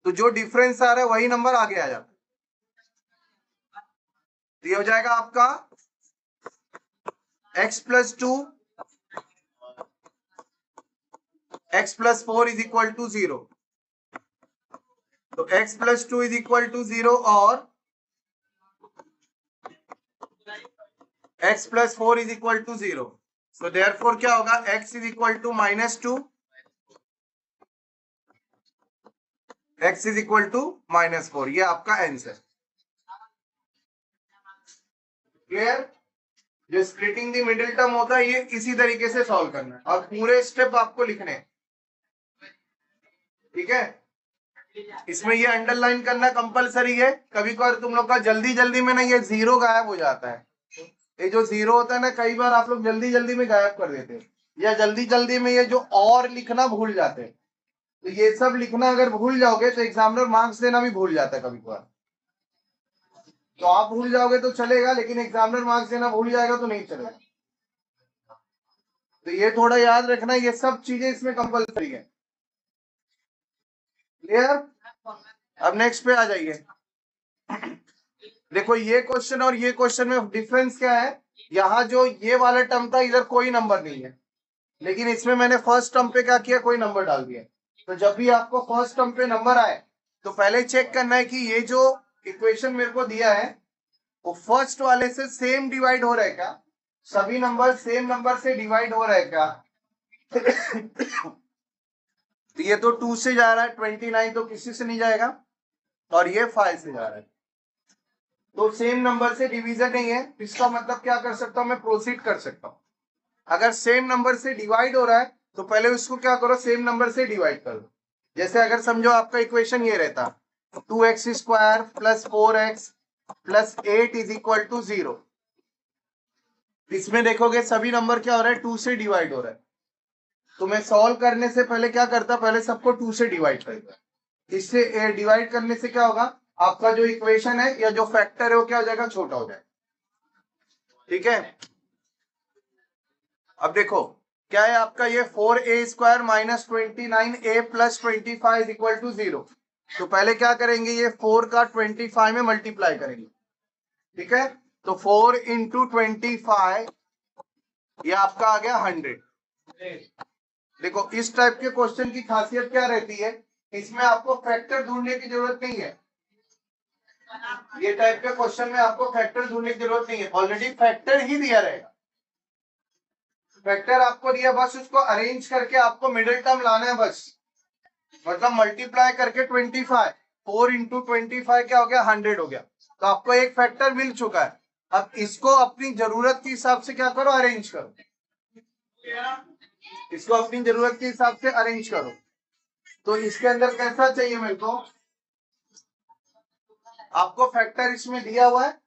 तो जो डिफरेंस आ रहा है वही नंबर आगे आ जाता है। तो ये हो जाएगा आपका x plus 2 x plus 4 is equal to 0। तो x plus 2 is equal to 0 और x plus 4 is equal to 0। So therefore क्या होगा, x is equal to -2, x is equal to -4, ये आपका आंसर। क्लियर। जो स्प्लिटिंग द मिडिल टर्म होता है ये इसी तरीके से सॉल्व करना है और पूरे स्टेप आपको लिखने हैं, ठीक है। इसमें ये अंडरलाइन करना कंपलसरी है। कभी कभार तुम लोग का जल्दी जल्दी में ना ये 0 गायब हो जाता है, ये जो 0 होता है ना कई बार आप लोग जल्दी जल्दी में गायब कर देते हैं, या जल्दी जल्दी में ये जो और लिखना भूल जाते हैं। तो ये सब लिखना अगर भूल जाओगे तो एग्जामिनर मार्क्स देना भी भूल जाता है कभी कभार। तो आप भूल जाओगे तो चलेगा, लेकिन एग्जामिनर मार्क्स देना भूल जाएगा तो नहीं चलेगा। तो ये थोड़ा याद रखना, ये सब चीजें इसमें कंपलसरी है। क्लियर। अब नेक्स्ट पे आ जाइए। देखो ये क्वेश्चन और ये क्वेश्चन में डिफरेंस क्या है, यहाँ जो ये वाला टर्म था इधर कोई नंबर नहीं है, लेकिन इसमें मैंने फर्स्ट टर्म पे क्या किया, कोई नंबर डाल दिया। तो जब भी आपको फर्स्ट टर्म पे नंबर आए तो पहले चेक करना है कि ये जो इक्वेशन मेरे को दिया है वो फर्स्ट वाले से सेम डिवाइड हो रहा है क्या, सभी नंबर सेम नंबर से डिवाइड हो रहा है क्या। तो ये तो 2 से जा रहा है, 29 तो किसी से नहीं जाएगा, और ये 5 से जा रहा है, तो सेम नंबर से डिवीजन नहीं है। इसका मतलब क्या कर सकता हूं मैं, प्रोसीड कर सकता हूं। अगर सेम नंबर से डिवाइड हो रहा है तो पहले उसको क्या करो, सेम नंबर से डिवाइड करो। जैसे अगर समझो आपका इक्वेशन ये रहता 2x square plus 4x plus 8 is equal to 0। इसमें देखोगे सभी नंबर क्या हो रहा है, 2 से डिवाइड हो रहा है। तो मैं सॉल्व करने से पहले क्या करता, पहले सबको 2 से डिवाइड करता। इससे डिवाइड करने से क्या होगा, आपका जो इक्वेशन है या जो फैक्टर है वो क्या हो जाएगा, छोटा हो जाएगा, ठीक है। अब देखो क्या है आपका, ये 4a square minus 29a plus 25 is equal to 0। तो पहले क्या करेंगे, ये 4 का 25 में मल्टीप्लाई करेंगे, ठीक है। तो 4 इंटू 25 ये आपका आ गया 100, देखो इस टाइप के क्वेश्चन की खासियत क्या रहती है, इसमें आपको फैक्टर ढूंढने की जरूरत नहीं है। ये टाइप के क्वेश्चन में आपको फैक्टर ढूंढने की जरूरत नहीं है, ऑलरेडी फैक्टर ही दिया रहेगा। फैक्टर आपको दिया, बस उसको अरेंज करके आपको मिडिल टर्म लाना है बस। मतलब मल्टीप्लाई करके 25, 4 इंटू 25 क्या हो गया, 100 हो गया। तो आपको एक फैक्टर मिल चुका है। अब इसको अपनी जरूरत के हिसाब से क्या करो, अरेंज करो। इसको अपनी जरूरत के हिसाब से अरेंज करो। तो इसके अंदर कैसा चाहिए मेरे को, आपको फैक्टर इसमें दिया हुआ है,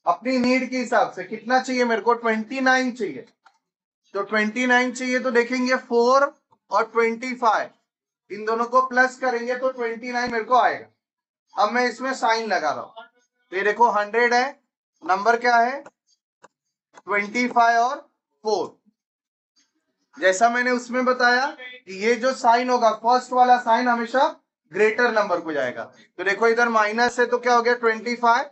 अपनी नीड के हिसाब से कितना चाहिए मेरे को, 29 चाहिए। तो 29 चाहिए तो देखेंगे 4 और 25 इन दोनों को प्लस करेंगे तो 29 मेरे को आएगा। अब मैं इसमें साइन लगा रहा हूं, तो ये देखो 100 है, नंबर क्या है 25 और 4। जैसा मैंने उसमें बताया कि ये जो साइन होगा, फर्स्ट वाला साइन हमेशा ग्रेटर नंबर को जाएगा। तो देखो इधर माइनस है तो क्या हो गया, 25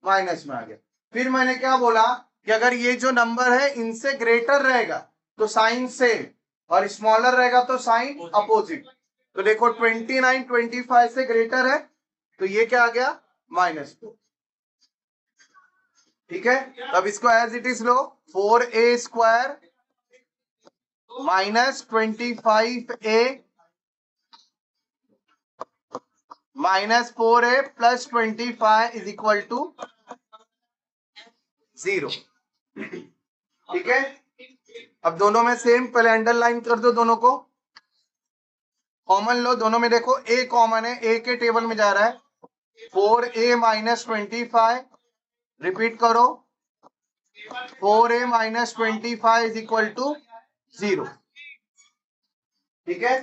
माइनस में आ गया। फिर मैंने क्या बोला कि अगर ये जो नंबर है इनसे ग्रेटर रहेगा तो साइन सेम, और स्मॉलर रहेगा तो साइन अपोजिट। तो देखो 29 25 से ग्रेटर है तो ये क्या आ गया, -4। ठीक है, अब इसको एज इट इज लो, 4a² minus 25a minus 4a plus 25 is equal to 0। ठीक है, अब दोनों में सेम, पहले अंडरलाइन कर दो, दोनों को कॉमन लो। दोनों में देखो a कॉमन है, a के टेबल में जा रहा है, 4a माइनस 25, रिपीट करो 4a minus 25 is equal to 0। ठीक है,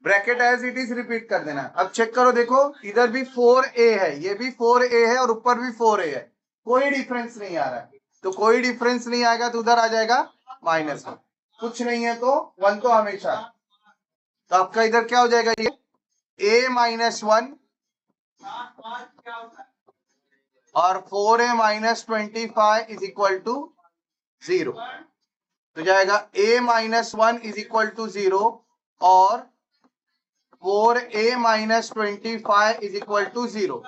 bracket as it is repeat कर देना। अब चेक करो, देखो इधर भी 4a है, ये भी 4a है और ऊपर भी 4a है, कोई डिफरेंस नहीं आ रहा है। तो कोई डिफरेंस नहीं आएगा तो उधर आ जाएगा -1, कुछ नहीं है तो 1 तो हमेशा। तो आपका इधर क्या हो जाएगा, ये a -1 और 4a minus 25 is equal to 0। तो जाएगा a -1 इज इक्वल टू 0 और 4a minus 25 is equal to 0।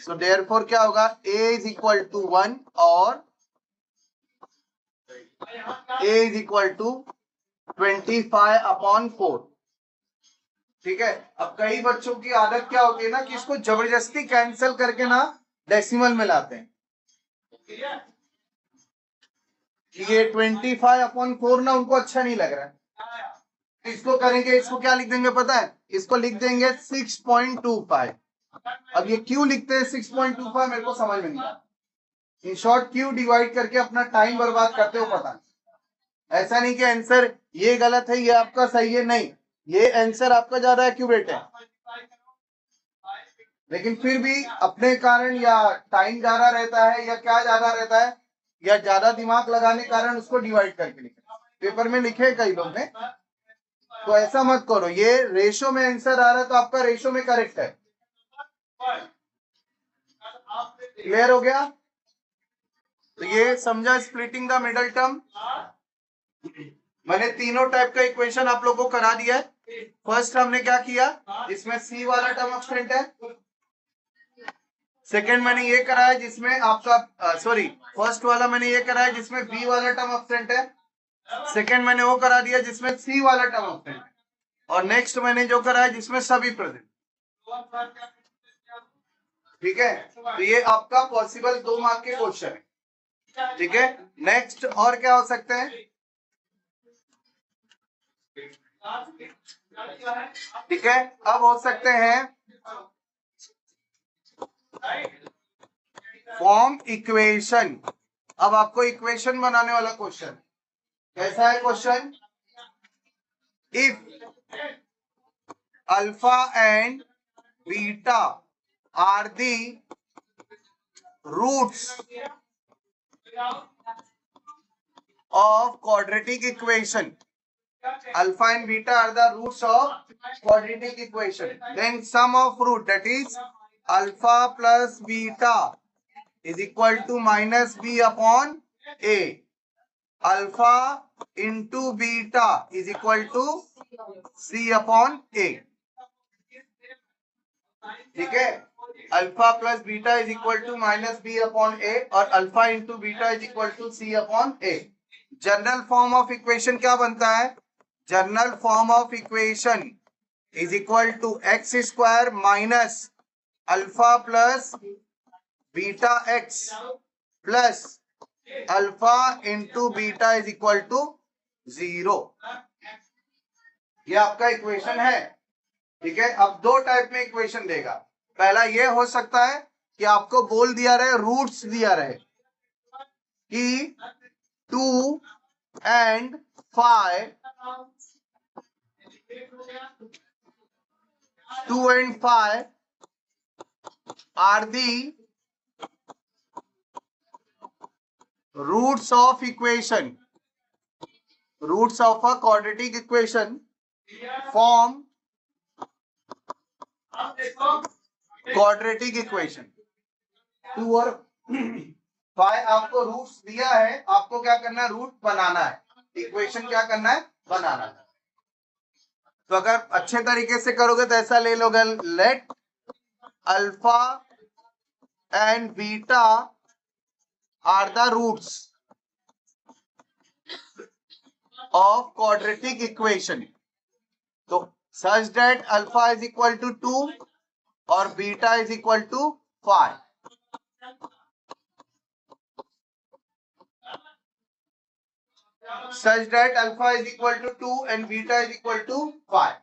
So therefore क्या होगा, a इज इक्वल टू 1 और a इज इक्वल टू 25/4। ठीक है, अब कई बच्चों की आदत क्या होती है ना कि इसको जबरदस्ती कैंसिल करके ना डेसिमल में लाते हैं। ये 25/4 ना उनको अच्छा नहीं लग रहा है। इसको करेंगे, इसको क्या लिख देंगे पता है, इसको लिख देंगे 6.25। अब ये क्यों लिखते हैं 6.25 मेरे को समझ में नहीं आता। इन शॉर्ट क्यों डिवाइड करके अपना टाइम बर्बाद करते हो पता नहीं। ऐसा नहीं कि आंसर ये गलत है ये आपका सही है, नहीं, ये आंसर आपका ज्यादा एक्यूरेट है, लेकिन फिर भी अपने कारण या टाइम ज्यादा रहता है या क्या ज्यादा रहता है या ज्यादा दिमाग लगाने के कारण उसको डिवाइड करके लिखे, पेपर में लिखे कई लोग ने। तो ऐसा मत करो, ये रेशो में आंसर आ रहा है तो आपका रेशो में करेक्ट है। क्लियर हो गया, तो ये समझा स्प्लिटिंग द मिडल टर्म। मैंने तीनों टाइप का इक्वेशन आप लोगों को करा दिया है। फर्स्ट हमने क्या किया, इसमें सी वाला टर्म एब्सेंट है। सेकंड मैंने ये कराया जिसमें आपका सॉरी फर्स्ट वाला मैंने ये कराया जिसमें बी वाला टर्म एब्सेंट है। सेकंड मैंने वो करा दिया जिसमें सी वाला टर्म एब्सेंट है, और नेक्स्ट मैंने जो कराया जिसमें सभी प्रेजेंट। ठीक है, तो ये आपका पॉसिबल 2 मार्क के क्वेश्चन है। ठीक है, नेक्स्ट और क्या हो सकते हैं, ठीक है, अब हो सकते हैं फॉर्म इक्वेशन। अब आपको इक्वेशन बनाने वाला क्वेश्चन कैसा है question, if alpha and beta are the roots of quadratic equation, alpha and beta are the roots of quadratic equation, then sum of root, that is alpha plus beta is equal to minus b upon a, alpha into beta is equal to C upon A, ठीक है। Alpha plus beta is equal to minus B upon A, और alpha into beta is equal to C upon A. General form of equation क्या बनता है? General form of equation is equal to X square minus alpha plus beta X plus alpha into beta is equal to 0। ये आपका equation है, ठीक है। अब दो टाइप में इक्वेशन देगा। पहला ये हो सकता है कि आपको बोल दिया रहे, रूट्स दिया रहे कि 2 and 5 are the roots of equation, roots of a quadratic equation form quadratic equation। 2 और 5 आपको रूट्स दिया है, आपको क्या करना है? रूट बनाना है, इक्वेशन क्या करना है? बनाना है। तो अगर अच्छे तरीके से करोगे तो ऐसा ले लोगे, let alpha and beta are the roots of quadratic equation, तो such that alpha is equal to 2 और beta is equal to 5। such that alpha is equal to 2 and beta is equal to 5,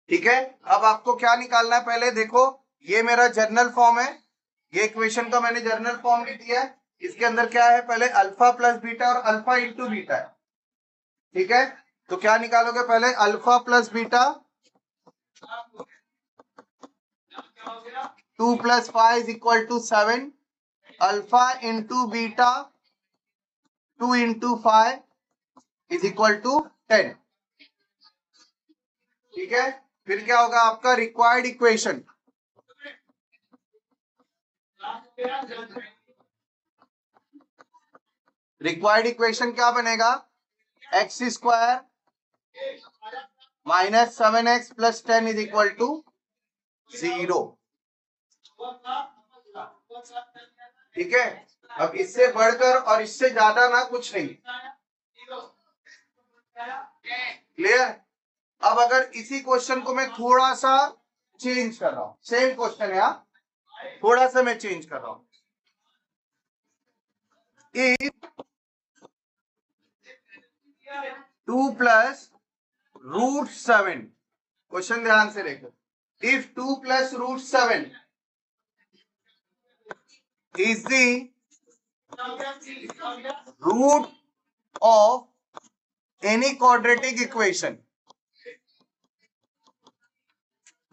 ठीक है। अब आपको क्या निकालना है? पहले देखो, ये मेरा जर्नल फॉर्म है, ये इक्वेशन का मैंने जर्नल फॉर्म लिख दिया है। इसके अंदर क्या है? पहले अल्फा प्लस बीटा और अल्फा इंटू बीटा है, ठीक है। तो क्या निकालोगे? पहले alpha plus beta, 2 plus 5 is equal to 7, alpha into beta 2 into 5 is equal to 10, ठीक है। फिर क्या होगा आपका रिक्वायर्ड इक्वेशन? रिक्वायर्ड इक्वेशन क्या बनेगा? X square minus 7x plus 10 is equal to 0, ठीक है। अब इससे बढ़कर और इससे ज्यादा ना कुछ नहीं, क्लियर। अब अगर इसी क्वेश्चन को मैं थोड़ा सा चेंज कर रहा हूं, सेम क्वेश्चन है, थोड़ा सा मैं चेंज कर रहा हूं। इफ 2 प्लस रूट 7, क्वेश्चन ध्यान से देखो, if 2 plus root 7 is the root of any quadratic equation,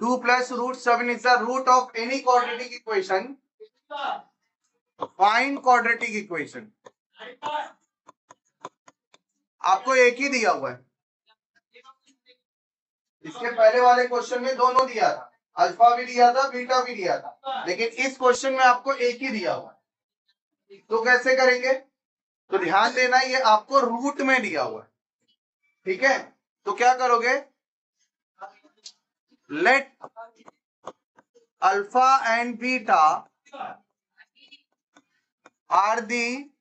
2 plus root 7 is the root of any quadratic equation, find quadratic equation। आपको एक ही दिया हुआ है, इसके पहले वाले क्वेश्चन में दोनों दिया था, अल्फा भी दिया था, बीटा भी दिया था, लेकिन इस क्वेश्चन में आपको एक ही दिया हुआ है। तो कैसे करेंगे? तो ध्यान देना, ये आपको रूट में दिया हुआ है, ठीक है। तो क्या करोगे? Let alpha and beta are the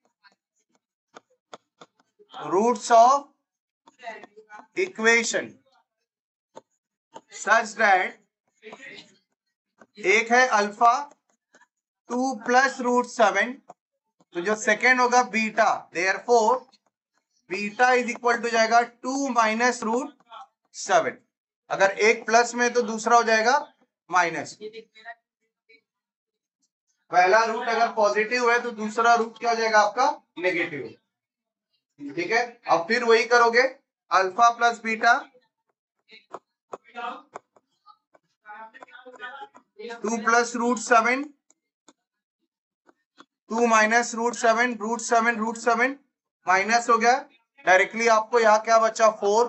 roots of equation such that, एक है अल्फा 2 प्लस रूट 7, तो जो सेकेंड होगा beta, therefore beta is equal to जाएगा 2 माइनस रूट 7। अगर एक प्लस में तो दूसरा हो जाएगा माइनस। पहला रूट अगर पॉजिटिव है तो दूसरा रूट क्या हो जाएगा आपका? नेगेटिव, ठीक है। अब फिर वही करोगे, alpha plus beta 2 plus root 7, 2 minus root 7, root 7 minus हो गया, डायरेक्टली आपको यहां क्या बचा? 4।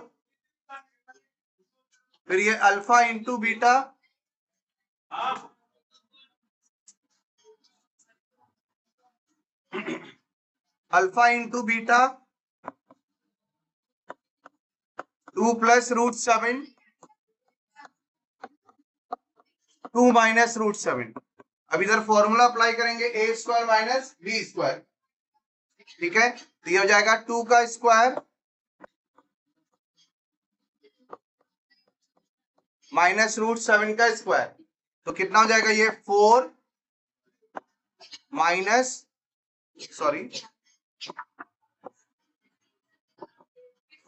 फिर ये alpha into beta, alpha into beta 2 plus root 7, 2 minus root 7। अब इधर फॉर्मूला अप्लाई करेंगे a square minus b square, ठीक है। तो ये हो जाएगा 2 का स्क्वायर माइनस रूट 7 का स्क्वायर, तो कितना हो जाएगा ये 4 माइनस, सॉरी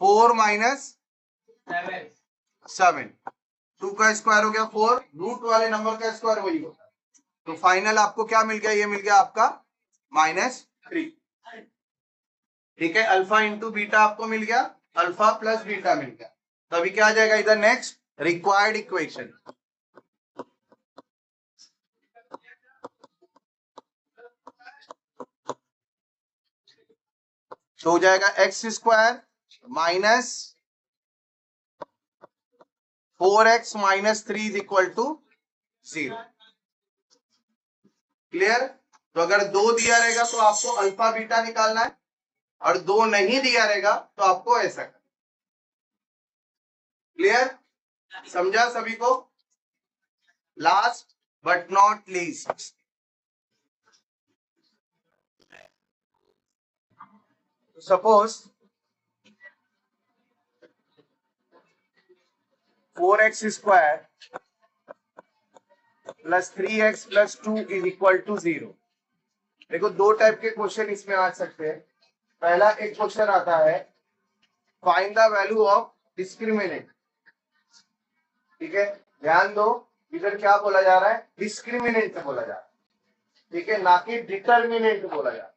4 माइनस 7, 2 का स्क्वायर हो गया 4, रूट वाले नंबर का स्क्वायर वही होता है। तो फाइनल आपको क्या मिल गया, ये मिल गया आपका -3, ठीक है। अल्फा इंटू बीटा आपको मिल गया, अल्फा प्लस बीटा मिल गया। तो अभी क्या आ जाएगा इधर, नेक्स्ट रिक्वायर्ड इक्वेशन। तो हो जाएगा x square minus 4x minus 3 is equal to 0। Clear. तो अगर 2 दिया रहेगा तो आपको अल्फा बीटा निकालना है, और 2 नहीं दिया रहेगा तो आपको ऐसा करना। क्लियर, समझा सभी को। Last but not least, suppose 4x square plus 3x plus 2 is equal to 0। देखो दो टाइप के क्वेश्चन इसमें आ सकते हैं। पहला एक क्वेश्चन आता है find the value of discriminant, ठीक है। ध्यान दो, इधर क्या बोला जा रहा है, डिस्क्रिमिनेंट बोला जा रहा है, ठीक है, ना कि डिटर्मिनेंट बोला जा रहा है।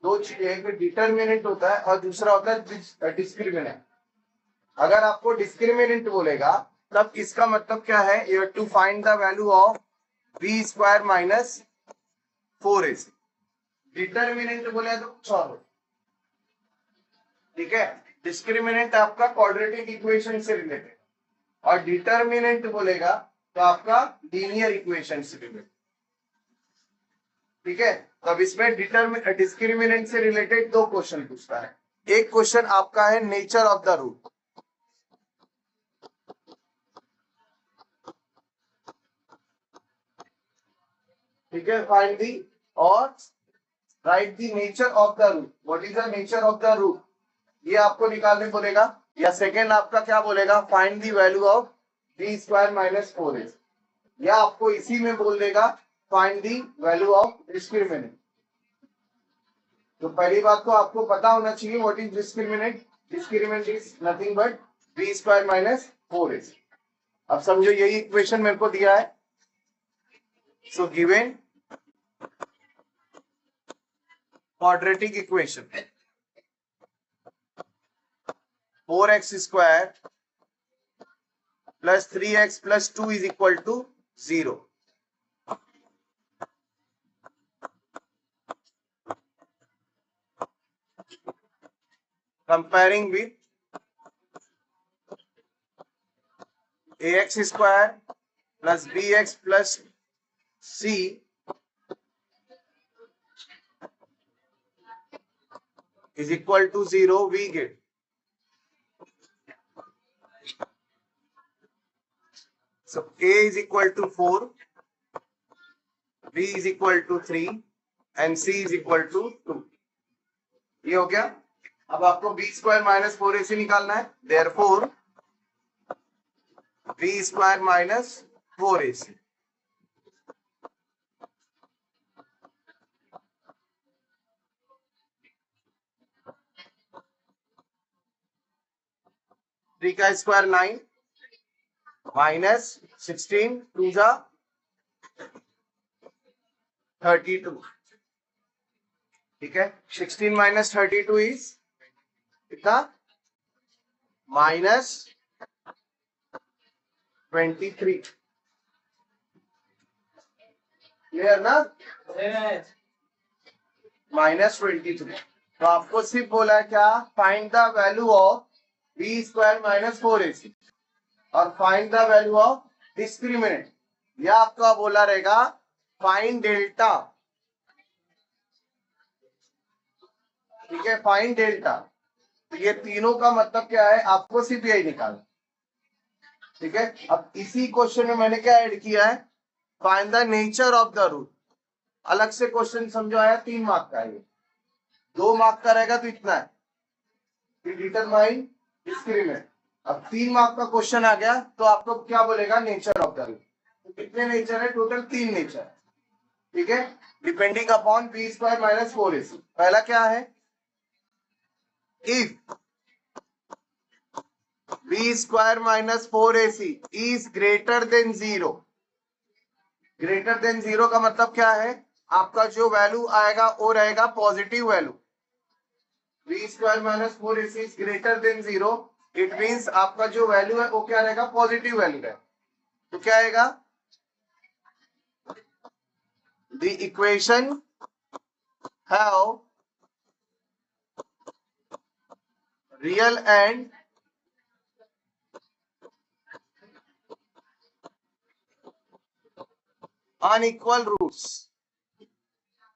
दो चीजें, एक डिटर्मिनेंट होता है और दूसरा होता है डिस्क्रिमिनेंट। अगर आपको डिस्क्रिमिनेंट बोलेगा तब इसका मतलब क्या है, you have to find the value of b square minus 4ac। Determinant बोले तो कुछ और, ठीक है। डिस्क्रिमिनेंट आपका क्वाड्रेटिक इक्वेशन से रिलेटेड, और डिटर्मिनेंट बोलेगा तो आपका लीनियर इक्वेशन से रिलेटेड, ठीक है। तब इसमें डिस्क्रिमिनेंट से रिलेटेड दो क्वेश्चन पूछता है। एक क्वेश्चन आपका है नेचर ऑफ द रूट, ठीक है, फाइंड दी और write the nature of the root. What is the nature of the root, ये आपको निकालने बोलेगा। या सेकेंड आपका क्या बोलेगा, find the value of b square minus 4ac, या आपको इसी में बोल देगा find the value of discriminant. तो पहली बात तो आपको पता होना चाहिए what is discriminant. Discriminant is nothing but b square minus 4ac। अब समझो यही इक्वेशन मेरे को दिया है। So given quadratic equation 4x square plus 3x plus 2 is equal to 0। Comparing with ax square plus bx plus c is equal to 0, we get so a is equal to 4, b is equal to 3 and c is equal to 2। ये हो गया। अब आपको b square minus 4ac निकालना है, therefore b square minus 4ac। Three का square 9 minus 16 to जा 32, ठीक है। 16 माइनस 32 इज कितना, माइनस 23। क्लियर ना, माइनस 23। तो आपको सिर्फ बोला है क्या, find the value of b square minus 4ac और find the value of discriminant, या आपका बोला रहेगा फाइंड डेल्टा, ठीक है, फाइंड डेल्टा। तो ये तीनों का मतलब क्या है, आपको सीपीआई निकालना। ठीक है, अब इसी क्वेश्चन में मैंने क्या ऐड किया है, find the nature of the root. अलग से क्वेश्चन समझो आया, 3 मार्क का है, 2 मार्क का रहेगा तो इतना है, डिटरमाइन डिस्क्रिमिनेंट। अब 3 मार्क का क्वेश्चन आ गया तो आपको क्या बोलेगा, नेचर ऑफ द रूट। तो कितने नेचर है, टोटल 3 नेचर। ठीक है, depending upon b square minus 4ac। पहला क्या है, if b square minus 4ac is greater than 0। Greater than 0 का मतलब क्या है, आपका जो वैल्यू आएगा वो रहेगा positive value. B square minus 4ac is greater than 0, it means आपका जो वैल्यू है वो क्या रहेगा, पॉजिटिव वैल्यू रहेगा। तो क्या आएगा, the equation have real and unequal roots.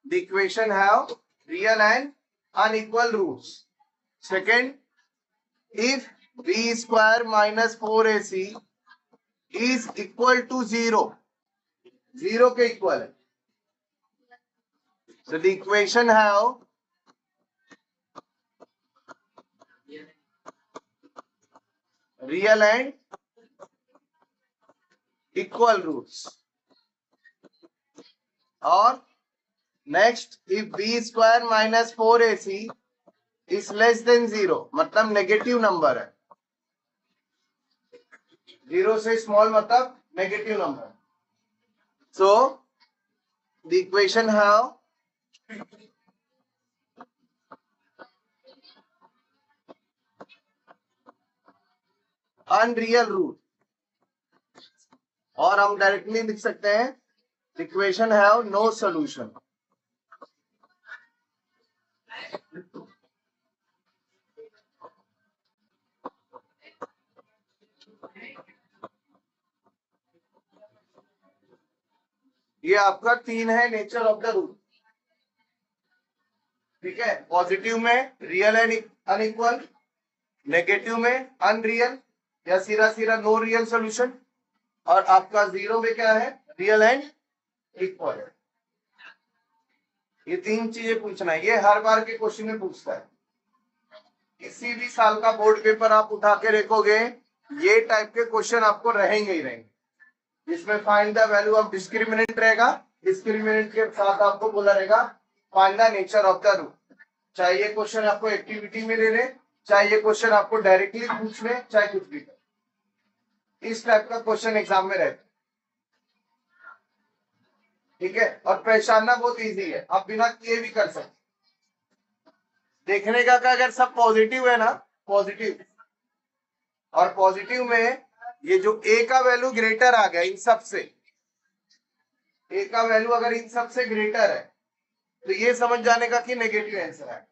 The equation have real and unequal roots. Second, if b square minus 4ac is equal to 0, 0 के equal है, so the equation have real and equal roots. और next, if b square minus 4ac is less than 0, मतलब negative number है, 0 से small मतलब negative number. So the equation have unreal root, और हम directly लिख सकते हैं इक्वेशन हैव नो सॉल्यूशन। ये आपका 3 है नेचर ऑफ द रूट। ठीक है, पॉजिटिव में रियल एंड अनइक्वल, नेगेटिव में अनरियल या सीधा सीधा नो रियल सॉल्यूशन, और आपका 0 में क्या है, रियल एंड इक्वल। ये 3 चीजें पूछना है, ये हर बार के क्वेश्चन में पूछता है। किसी भी साल का बोर्ड पेपर आप उठा के देखोगे, ये टाइप के क्वेश्चन आपको रहेंगे ही रहेंगे, जिसमें find the value of discriminant रहेगा, डिस्क्रिमिनेंट के साथ आपको बोला रहेगा find the nature of the root. चाहे ये क्वेश्चन आपको एक्टिविटी में ले ले, चाहे ये क्वेश्चन आपको डायरेक्टली पूछ ले, चाहे कुछ भी, इस टाइप का क्वेश्चन एग्जाम में रहता है। ठीक है, और पहचानना बहुत इजी है, आप बिना किए भी कर सकते। देखने का अगर सब पॉजिटिव है ना, पॉजिटिव, और पॉजिटिव में ये जो ए का वैल्यू ग्रेटर आ गया इन सब से, ए का वैल्यू अगर इन सब से ग्रेटर है तो ये समझ जाने का कि नेगेटिव आंसर है।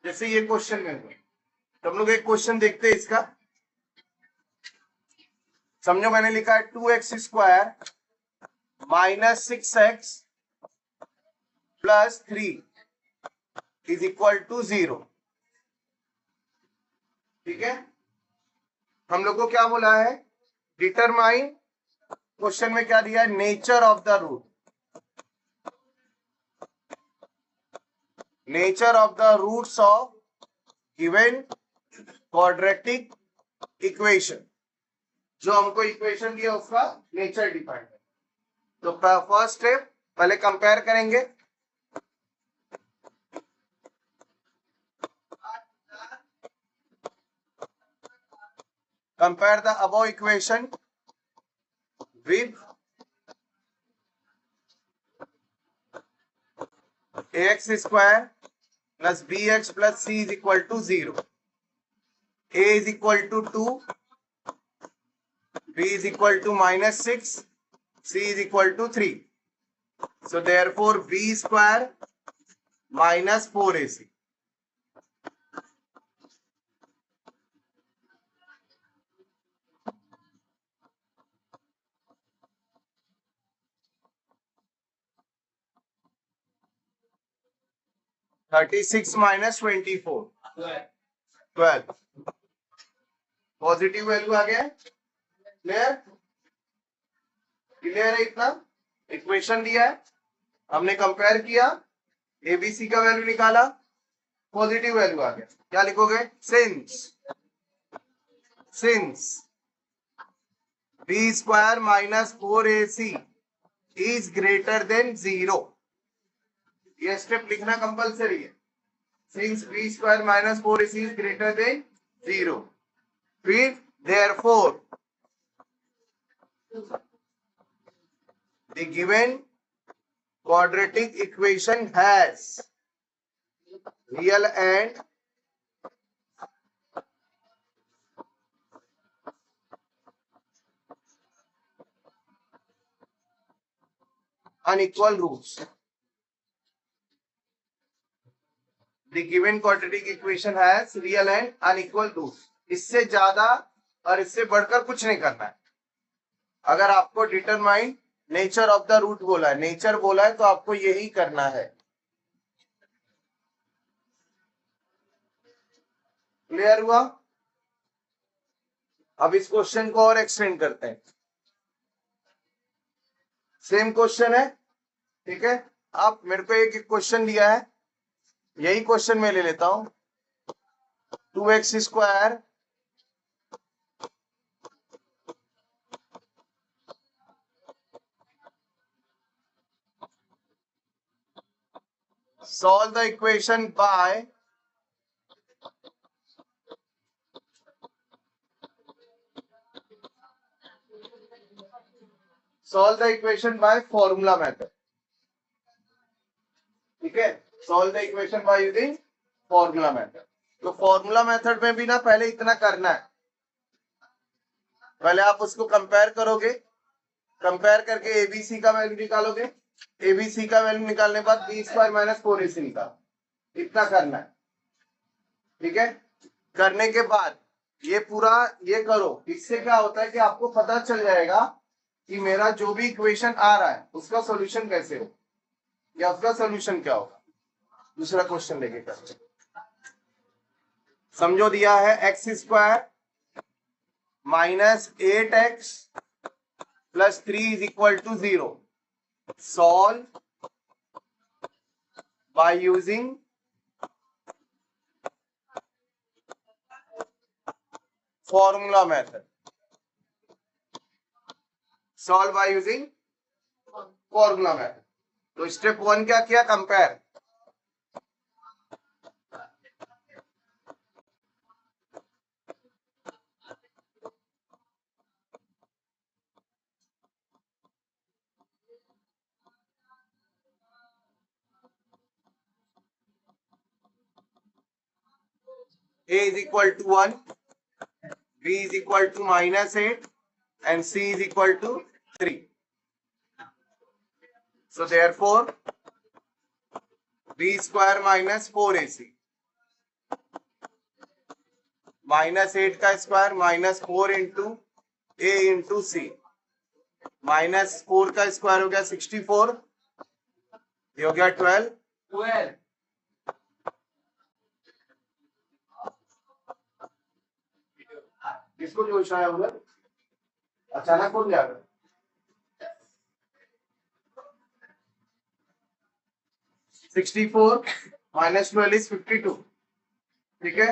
जैसे ये क्वेश्चन में हुआ, तो हम लोग एक क्वेश्चन देखते हैं इसका। समझो मैंने लिखा है 2x square minus 6x plus 3 is equal to 0। ठीक है, हम लोग को क्या बोला है, डिटरमाइन, क्वेश्चन में क्या दिया है, nature of the root. Nature of the roots of given quadratic equation, जो हमको इक्वेशन दिया उसका नेचर डिफाइन है। तो फर्स्ट स्टेप पहले कंपेयर करेंगे। Compare the above equation with ax square plus bx plus c is equal to 0. A is equal to 2, b is equal to minus 6, c is equal to 3. So therefore b square minus 4ac. 36 minus 24 12 positive value आ गया। Clear clear है इतना। Equation दिया है, हमने compare किया, ABC का value निकाला, पॉजिटिव वैल्यू आ गया। क्या लिखोगे? Since b square minus 4ac is greater than 0, ये स्टेप लिखना कंपलसरी है। Since b square minus 4ac is greater than 0, फिर therefore the given quadratic equation has real and unequal roots. The given quadratic equation has real and unequal roots. इससे ज्यादा और इससे बढ़कर कुछ नहीं करना है। अगर आपको determine nature of the root बोला है, नेचर बोला है, तो आपको यही करना है। क्लियर हुआ? अब इस क्वेश्चन को और एक्सटेंड करते हैं। सेम क्वेश्चन है, ठीक है। आप मेरे को एक क्वेश्चन दिया है, यही क्वेश्चन मैं ले लेता हूं। 2x square solve the equation by formula method, ठीक है। solve the equation by using formula method। तो फॉर्मूला मेथड में भी ना पहले इतना करना है, पहले आप उसको कंपेयर करोगे, कंपेयर करके एबीसी का वैल्यू निकालोगे, एबीसी का वैल्यू निकालने के बाद बी स्क्वायर माइनस 4ac निकालो, इतना करना है, ठीक है। करने के बाद ये पूरा ये करो, इससे क्या होता है कि आपको पता चल जाएगा कि मेरा जो भी इक्वेशन आ रहा है उसका सॉल्यूशन कैसे हो या उसका सॉल्यूशन क्या होगा। दूसरा क्वेश्चन लेके करते, समझो दिया है x square minus 8x plus 3 is equal to 0, solve by using formula method, solve by using formula method. तो स्टेप 1 क्या किया? Compare. A is equal to 1, B is equal to minus 8 and C is equal to 3. So therefore B square minus 4ac minus 8 का square minus 4 into A into C, minus 4 का square हो गया 64, ये हो गया 12। किसको जोश आया उधर? अचानक कौन जाएगा? 64 माइनस 12 इज 52, ठीक है।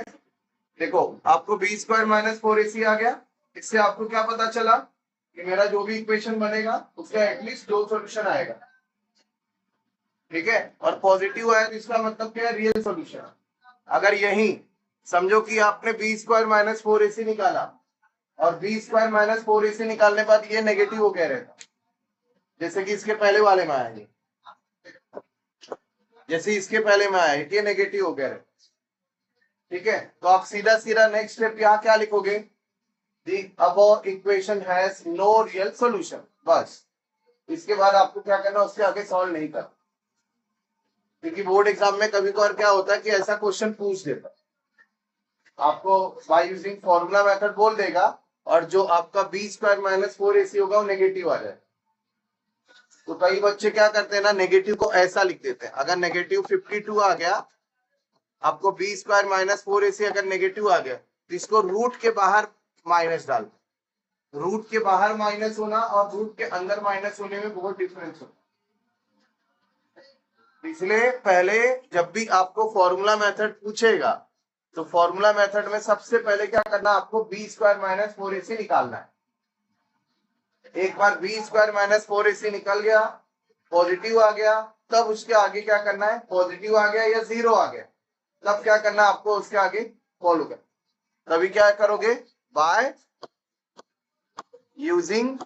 देखो आपको बी स्क्वायर माइनस 4ac आ गया, इससे आपको क्या पता चला कि मेरा जो भी इक्वेशन बनेगा उसका एटलीस्ट 2 सॉल्यूशन आएगा, ठीक है। और पॉजिटिव आया तो इसका मतलब क्या है? Real solution. अगर यही समझो कि आपने बी स्क्वायर माइनस 4ac निकाला और बी स्क्वायर माइनस 4ac निकालने के बाद ये नेगेटिव हो गया रहेगा, जैसे कि इसके पहले वाले में आया, जैसे इसके पहले में आया ये नेगेटिव हो गया रहेगा, ठीक है। तो आप सीधा सीधा नेक्स्ट स्टेप यहाँ क्या लिखोगे? The above equation has no real solution, बस इसके बाद आपको क्या करना, उसके आगे सॉल्व नहीं करना, क्योंकि बोर्ड एग्जाम में कभी कभार क्या होता है कि ऐसा क्वेश्चन पूछ देता है, आपको बाय यूजिंग फॉर्मूला मेथड बोल देगा और जो आपका बी स्क्वायर माइनस 4ac होगा वो नेगेटिव आ जाए। तो कई बच्चे क्या करते हैं ना, नेगेटिव को ऐसा लिख देते हैं। अगर नेगेटिव 52 आ गया आपको बी स्क्वायर माइनस 4ac अगर नेगेटिव आ गया तो इसको रूट के बाहर माइनस डाल, रूट के बाहर माइनस होना और रूट के अंदर माइनस होने में बहुत डिफरेंस होता है। इसलिए पहले जब भी आपको फॉर्मूला मेथड पूछेगा तो फॉर्मूला मेथड में सबसे पहले क्या करना, आपको बी स्क्वायर माइनस 4ac निकालना है। एक बार बी स्क्वायर माइनस 4ac निकल गया, पॉजिटिव आ गया, तब उसके आगे क्या करना है, पॉजिटिव आ गया या जीरो आ गया तब क्या करना है, आपको उसके आगे फॉलो करना। तभी क्या करोगे, by using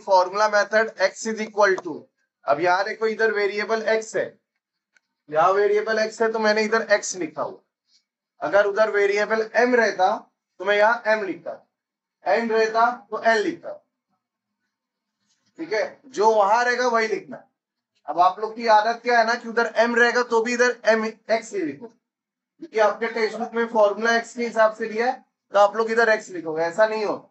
formula method x is equal to, अब यहां देखो इधर वेरिएबल x है, यहां वेरिएबल x है तो मैंने इधर x लिखा हुआ। अगर उधर वेरिएबल m रहता तो मैं यहाँ m लिखता, n रहता तो n लिखता। ठीक है, जो वहां रहेगा वही लिखना। अब आप लोग की आदत क्या है ना कि उधर m रहेगा तो भी इधर m x ही लिखो, क्योंकि आपके टेक्स्ट बुक में फॉर्मूला x के हिसाब से दिया है तो आप लोग इधर x लिखोगे, ऐसा नहीं हो।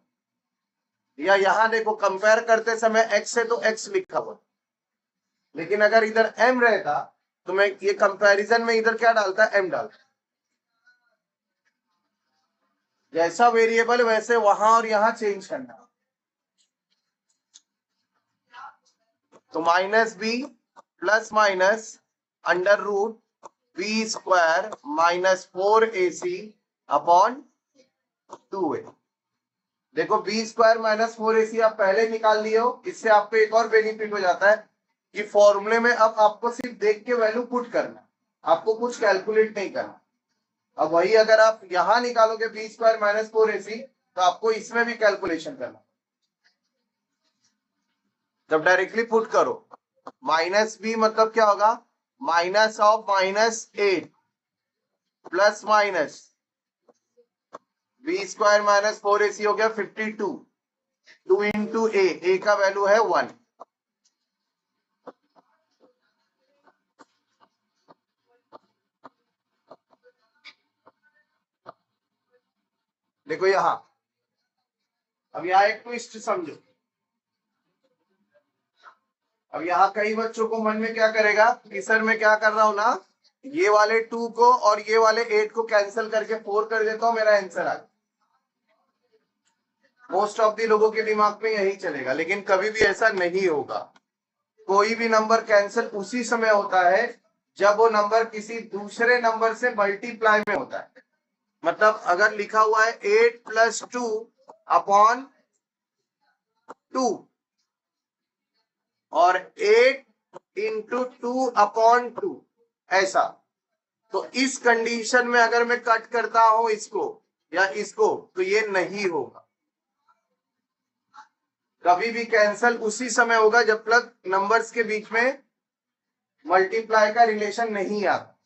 या यहां देखो कंपेयर करते समय x है तो x लिखा हुआ, लेकिन अगर इधर m रहता तो मैं ये कंपैरिजन में इधर क्या डालता, m डालता। जैसा वेरिएबल वैसे वहां और यहां चेंज करना। तो minus b plus minus under root b square minus 4ac upon 2a। देखो बी स्क्वायर माइनस 4ac आप पहले निकाल लिए हो, इससे आपको एक और बेनिफिट हो जाता है कि फॉर्मूले में अब आपको सिर्फ देख के वैल्यू पुट करना, आपको कुछ कैलकुलेट नहीं करना। अब वही अगर आप यहां निकालोगे बी स्क्वायर माइनस 4ac तो आपको इसमें भी कैलकुलेशन करना। जब डायरेक्टली पुट करो, माइनस बी मतलब क्या होगा, minus of minus 8 plus minus b square minus 4ac हो गया 52, 2 इंटू ए का वैल्यू है 1। देखो यहां, अब यहां एक ट्विस्ट समझो। अब यहाँ कई बच्चों को मन में क्या करेगा कि सर मैं क्या कर रहा हूं ना, ये वाले 2 को और ये वाले 8 को कैंसिल करके 4 कर देता हूं, मेरा आंसर आ गया। मोस्ट ऑफ दी लोगों के दिमाग में यही चलेगा, लेकिन कभी भी ऐसा नहीं होगा। कोई भी नंबर कैंसिल उसी समय होता है जब वो नंबर किसी दूसरे नंबर से मल्टीप्लाई में होता है। मतलब अगर लिखा हुआ है 8 प्लस 2 अपॉन 2 और 8 इंटू 2 अपॉन 2 ऐसा, तो इस कंडीशन में अगर मैं कट करता हूं इसको या इसको तो ये नहीं होगा। कभी भी कैंसल उसी समय होगा जब तक नंबर्स के बीच में मल्टीप्लाई का रिलेशन नहीं आता।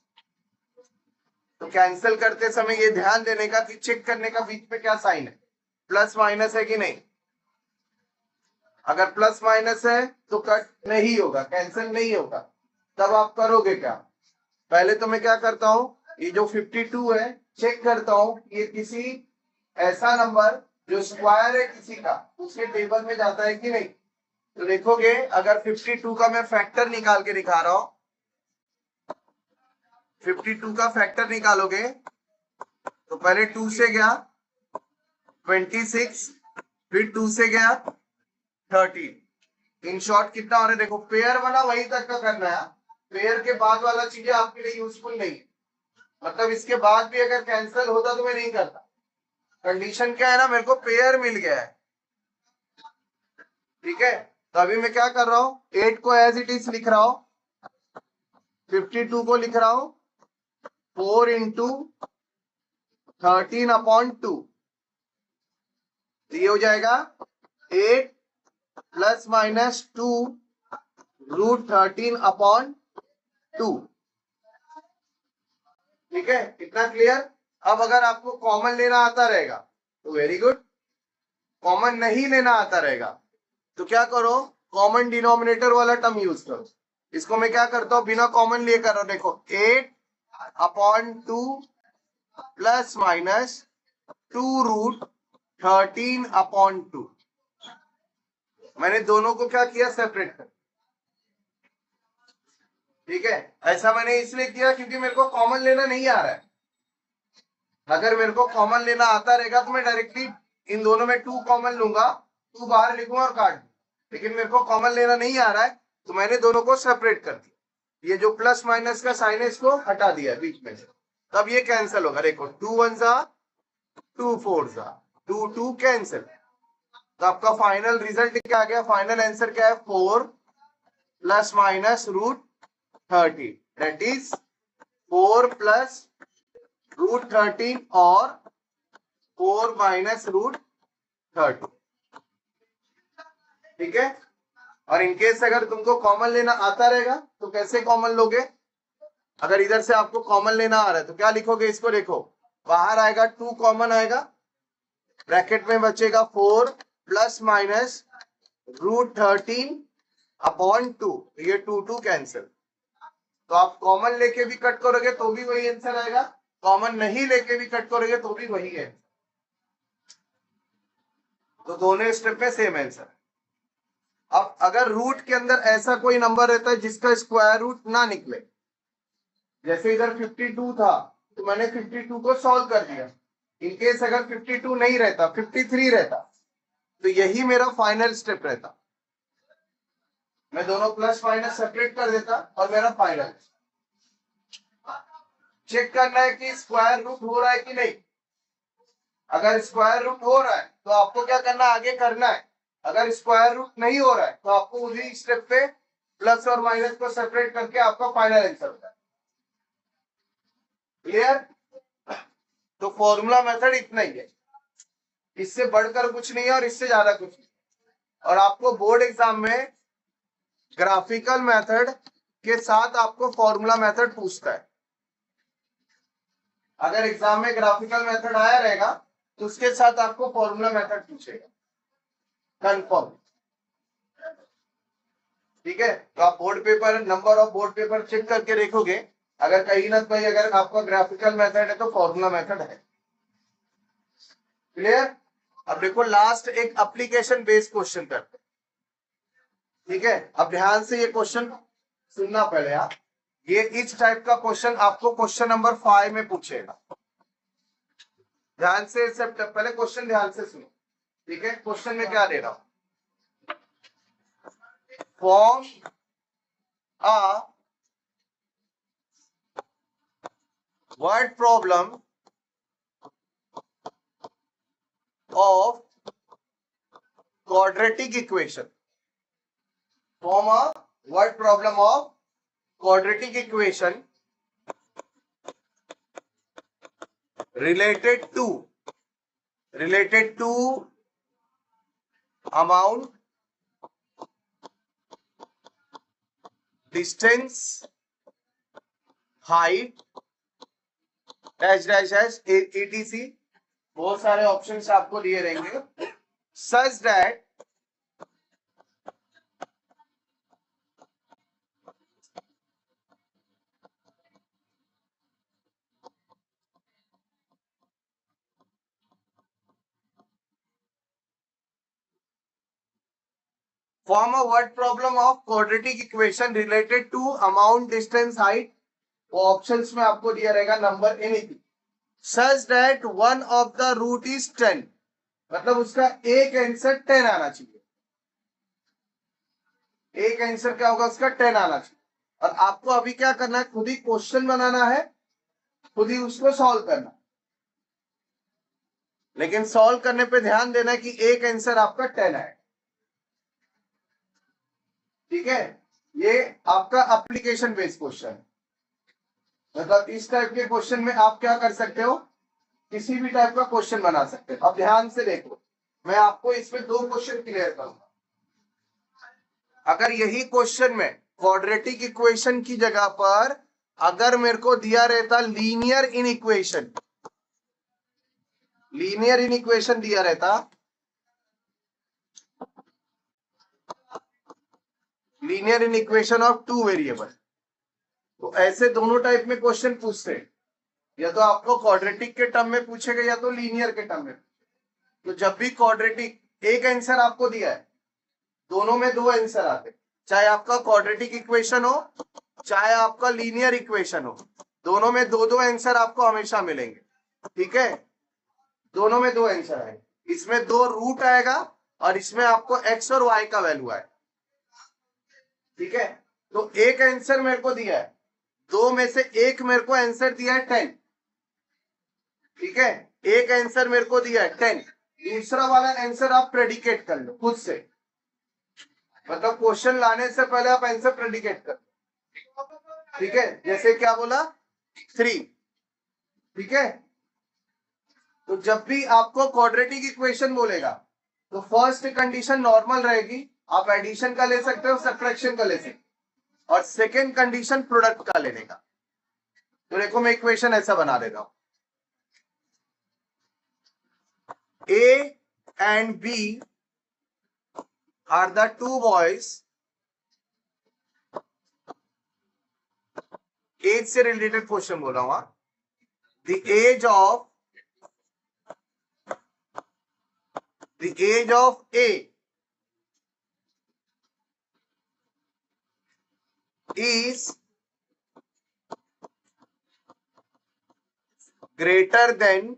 तो कैंसिल करते समय ये ध्यान देने का कि चेक करने का बीच में क्या साइन है, प्लस माइनस है कि नहीं। अगर प्लस माइनस है तो कट नहीं होगा, कैंसिल नहीं होगा। तब आप करोगे क्या, पहले तो मैं क्या करता हूं, ये जो 52 है चेक करता हूं ये किसी ऐसा नंबर जो स्क्वायर है किसी का उसके टेबल में जाता है कि नहीं। तो देखोगे अगर 52 का मैं फैक्टर निकाल के दिखा रहा हूं, 52 का फैक्टर निकालोगे तो पहले 2 से गया 26, फिर 2 से गया 13। इन शॉर्ट कितना हो रहा है, देखो पेयर बना वहीं तक का करना है, पेयर के बाद वाला चीजें आपके लिए यूजफुल नहीं है। मतलब इसके बाद भी अगर कैंसिल होता तो मैं नहीं करता। कंडीशन क्या है ना, मेरे को पेयर मिल गया है। ठीक है, तो अभी मैं क्या कर रहा हूं, 8 को एज इट इज लिख रहा हूं, 52 को लिख रहा हूं 4 इंटू 13 अपॉन 2। ये हो जाएगा 8 प्लस माइनस 2 रूट 13 अपॉन 2। ठीक है, इतना क्लियर। अब अगर आपको कॉमन लेना आता रहेगा तो वेरी गुड, कॉमन नहीं लेना आता रहेगा तो क्या करो, कॉमन डिनोमिनेटर वाला टर्म यूज करो। इसको मैं क्या करता हूं, बिना कॉमन लिए कर रहा हूं, देखो 8 upon 2 plus minus 2 root 13 upon 2। मैंने दोनों को क्या किया, सेपरेट कर। ठीक है, ऐसा मैंने इसलिए किया क्योंकि मेरे को कॉमन लेना नहीं आ रहा है। अगर मेरे को कॉमन लेना आता रहेगा तो मैं डायरेक्टली इन दोनों में 2 कॉमन लूंगा, 2 बाहर लिखूंगा और काट दूंगा, लेकिन मेरे को कॉमन लेना नहीं आ रहा है तो मैंने दोनों को सेपरेट कर दिया। ये जो प्लस माइनस का साइन है इसको हटा दिया बीच में से, तब ये कैंसिल होगा। देखो 2 1 जा 2 4 जा 2 2 कैंसिल। तो आपका फाइनल रिजल्ट क्या आ गया, फाइनल आंसर क्या है, 4 plus minus √30, that is 4 plus √13 और 4 माइनस √30। ठीक है, और इनकेस अगर तुमको कॉमन लेना आता रहेगा तो कैसे कॉमन लोगे, अगर इधर से आपको कॉमन लेना आ रहा है तो क्या लिखोगे, इसको देखो, बाहर आएगा 2 कॉमन आएगा, ब्रैकेट में बचेगा 4 प्लस माइनस √13 अपॉन 2, ये 2 2 कैंसिल। तो आप कॉमन लेके भी कट करोगे तो भी वही आंसर आएगा, कॉमन नहीं लेके भी कट करोगे तो भी वही है। तो दोनों स्टेप में सेम आंसर। अब अगर रूट के अंदर ऐसा कोई नंबर रहता है जिसका स्क्वायर रूट ना निकले, जैसे इधर 52 था तो मैंने 52 को सॉल्व कर दिया, इनकेस अगर 52 नहीं रहता 53 रहता तो यही मेरा फाइनल स्टेप रहता, मैं दोनों प्लस माइनस सेपरेट कर देता और मेरा फाइनल। चेक करना है कि स्क्वायर रूट हो रहा है कि नहीं। अगर स्क्वायर रूट हो रहा है तो आपको क्या करना है, आगे करना है। अगर स्क्वायर रूट नहीं हो रहा है तो आपको उसी स्टेप पे प्लस और माइनस को सेपरेट करके आपका फाइनल आंसर होता है। क्लियर। तो फॉर्मूला मेथड इतना ही है, इससे बढ़कर कुछ नहीं है और इससे ज्यादा कुछ नहीं। और आपको बोर्ड एग्जाम में ग्राफिकल मेथड के साथ आपको फॉर्मूला मेथड पूछता है। अगर एग्जाम में ग्राफिकल मेथड आया रहेगा तो उसके साथ आपको फॉर्मूला मेथड पूछेगा, कंफर्म। ठीक है, तो आप board paper, number of board paper check करके देखोगे, अगर कहीं ना कहीं अगर आपका ग्राफिकल मेथड है तो फॉर्मूला मेथड है। क्लियर। अब देखो लास्ट एक एप्लीकेशन बेस्ड क्वेश्चन करते हैं। ठीक है, अब ध्यान से ये क्वेश्चन सुनना पहले आप, ये इस टाइप का क्वेश्चन आपको क्वेश्चन नंबर 5 में पूछेगा। ध्यान से सब पहले क्वेश्चन ध्यान से सुनो। ठीक है, क्वेश्चन में क्या दे रहा हूं, form a word problem of quadratic equation. Form a word problem of quadratic equation related to amount, distance, height, dash dash dash etc. बहुत सारे ऑप्शंस आपको दिए रहेंगे, such that form a word problem of quadratic equation related to amount, distance, height. वो options में आपको दिया रहेगा number anything, such that one of the root is 10, मतलब उसका एक आंसर 10 आना चाहिए। एक आंसर क्या होगा उसका 10 आना चाहिए। और आपको अभी क्या करना है, खुद ही क्वेश्चन बनाना है, खुद ही उसको सॉल्व करना। लेकिन सॉल्व करने पे ध्यान देना है कि एक आंसर आपका 10 है। ठीक है, ये आपका एप्लीकेशन बेस्ड क्वेश्चन है, मतलब इस टाइप के क्वेश्चन में आप क्या कर सकते हो, किसी भी टाइप का क्वेश्चन बना सकते हो। अब ध्यान से देखो, मैं आपको इसमें 2 क्वेश्चन क्लियर करूंगा। अगर यही क्वेश्चन में क्वाड्रेटिक इक्वेशन की जगह पर अगर मेरे को दिया रहता लीनियर इन इक्वेशन दिया रहता, linear in equation of 2 variable, तो ऐसे दोनों टाइप में क्वेश्चन पूछते हैं, या तो आपको क्वाड्रेटिक के टर्म में पूछेगा या तो लीनियर के टर्म में। तो जब भी क्वाड्रेटिक एक आंसर आपको दिया है, दोनों में दो आंसर आते हैं, चाहे आपका क्वाड्रेटिक इक्वेशन हो चाहे आपका लीनियर इक्वेशन हो, दोनों में दो दो आंसर आपको हमेशा मिलेंगे। ठीक है, दोनों में दो आंसर आएंगे, इसमें दो रूट आएगा और इसमें आपको एक्स और वाई का वैल्यू आएगा। ठीक है, तो एक आंसर मेरे को दिया है, दो में से एक मेरे को आंसर दिया है 10। ठीक है, एक आंसर मेरे को दिया है 10, दूसरा वाला आंसर आप प्रेडिकेट कर लो खुद से, मतलब क्वेश्चन लाने से पहले आप आंसर प्रेडिकेट कर। ठीक है, जैसे क्या बोला 3। ठीक है, तो जब भी आपको क्वाड्रेटिक इक्वेशन बोलेगा तो फर्स्ट कंडीशन नॉर्मल रहेगी, आप एडिशन का ले सकते हो, सब्ट्रैक्शन का ले सकते हो, और सेकेंड कंडीशन प्रोडक्ट का लेने का। तो देखो मैं इक्वेशन ऐसा बना देता हूं, A and B are the two boys, age से रिलेटेड क्वेश्चन बोला हुआ, the age of A is greater than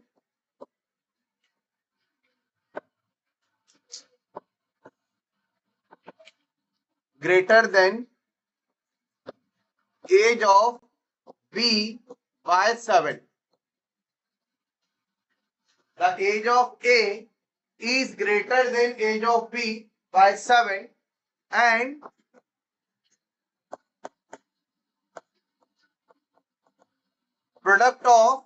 age of B by 7. The age of A is greater than age of B by 7 and product of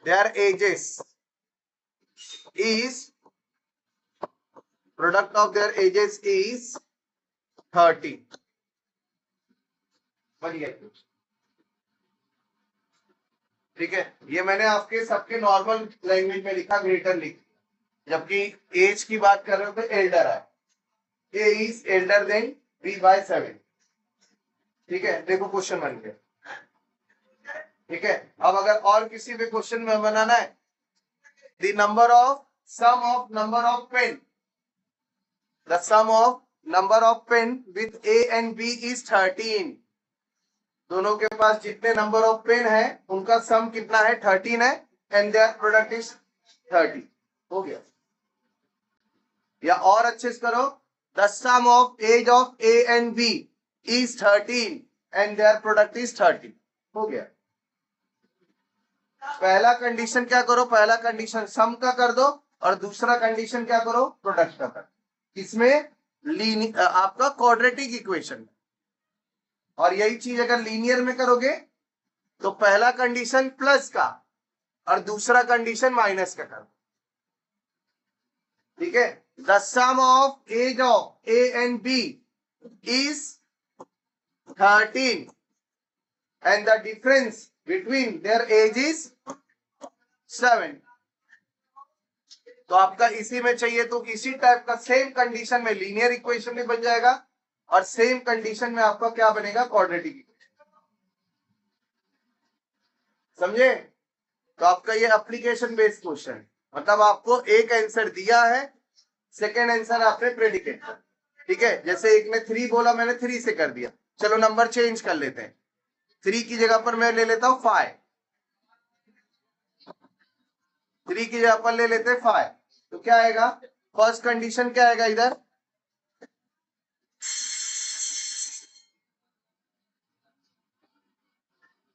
their ages is 30. ठीक है, ये मैंने आपके सबके normal language में लिखा, ग्रेटर लिख, जबकि एज की बात कर रहे हो तो एल्डर है, A is elder than B by 7। ठीक है, देखो क्वेश्चन बन गया। ठीक है, अब अगर और किसी भी क्वेश्चन में बनाना है, the sum of number of pen, the sum of number of pen with a and B is 13। दोनों के पास जितने नंबर ऑफ पेन है उनका सम कितना है, 13 है, एंड देयर प्रोडक्ट इज 30। हो गया, या और अच्छे से करो, the sum of age of A and B is 13 and their product is 30। हो गया। पहला कंडीशन क्या करो, पहला कंडीशन सम का कर दो और दूसरा कंडीशन क्या करो, प्रोडक्ट का कर। इसमें आपका क्वाड्रेटिक इक्वेशन, और यही चीज अगर लीनियर में करोगे तो पहला कंडीशन प्लस का और दूसरा कंडीशन माइनस का करो। ठीक है, the sum of age of A and B is 13 and the difference between their age is 7। तो आपका इसी में चाहिए तो इसी टाइप का सेम कंडीशन में लीनियर इक्वेशन भी बन जाएगा और सेम कंडीशन में आपका क्या बनेगा, क्वाड्रेटिक इक्वेशन। समझे? तो आपका ये एप्लीकेशन बेस्ड क्वेश्चन है, मतलब आपको एक आंसर दिया है, सेकेंड आंसर आपने प्रेडिकेट कर। ठीक है, जैसे एक ने 3 बोला, मैंने 3 से कर दिया, चलो नंबर चेंज कर लेते हैं, 3 की जगह पर मैं ले लेता हूं 5, 3 की जगह पर ले लेते हैं 5। तो क्या आएगा, फर्स्ट कंडीशन क्या आएगा इधर,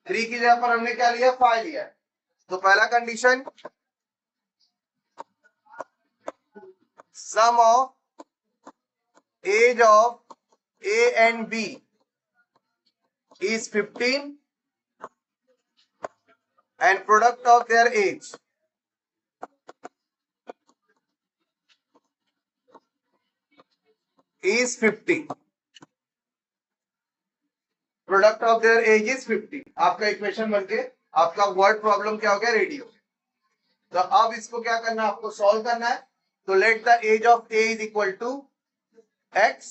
थ्री की जगह पर हमने क्या लिया, 5 लिया। तो पहला condition, sum of age of A and B is 15 and product of their age is 50. Product of their age is 50। आपका इक्वेशन बन के आपका वर्ड प्रॉब्लम क्या हो गया, रेडी हो गया। तो अब इसको क्या करना है, आपको सॉल्व करना है। तो let the age of a is equal to x,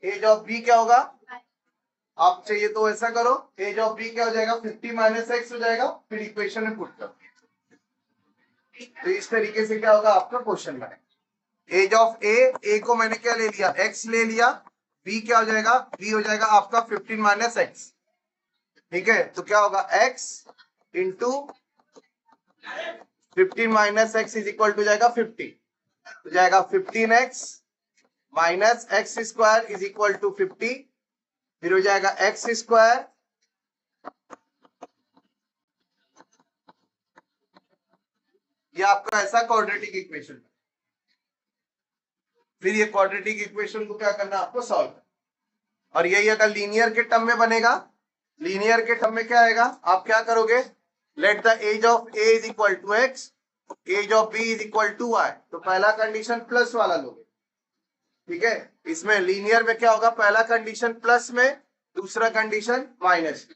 age of b क्या होगा, आप चाहिए तो ऐसा करो, एज ऑफ बी क्या हो जाएगा, 50 माइनस एक्स हो जाएगा, फिर इक्वेशन में पुट करो। तो इस तरीके से क्या होगा, आपका क्वेश्चन बनेगा। एज ऑफ ए को मैंने क्या ले लिया, x ले लिया, b क्या हो जाएगा, b हो जाएगा आपका 15 माइनस एक्स। ठीक है, तो क्या होगा x into 15 minus x is equal to जाएगा 50, तो जाएगा 15x minus x square is equal to 50, फिर हो जाएगा एक्स स्क्वायर ये आपका ऐसा क्वाड्रेटिक इक्वेशन। फिर ये क्वाड्रेटिक इक्वेशन को क्या करना आपको, सॉल्व करना। और यही अगर लीनियर के टर्म में बनेगा, लीनियर के टर्म में क्या आएगा, आप क्या करोगे, let the age of a is equal to x, age of b is equal to y, तो पहला कंडीशन प्लस वाला लोगे। ठीक है, इसमें लीनियर में क्या होगा, पहला कंडीशन प्लस में, दूसरा कंडीशन माइनस।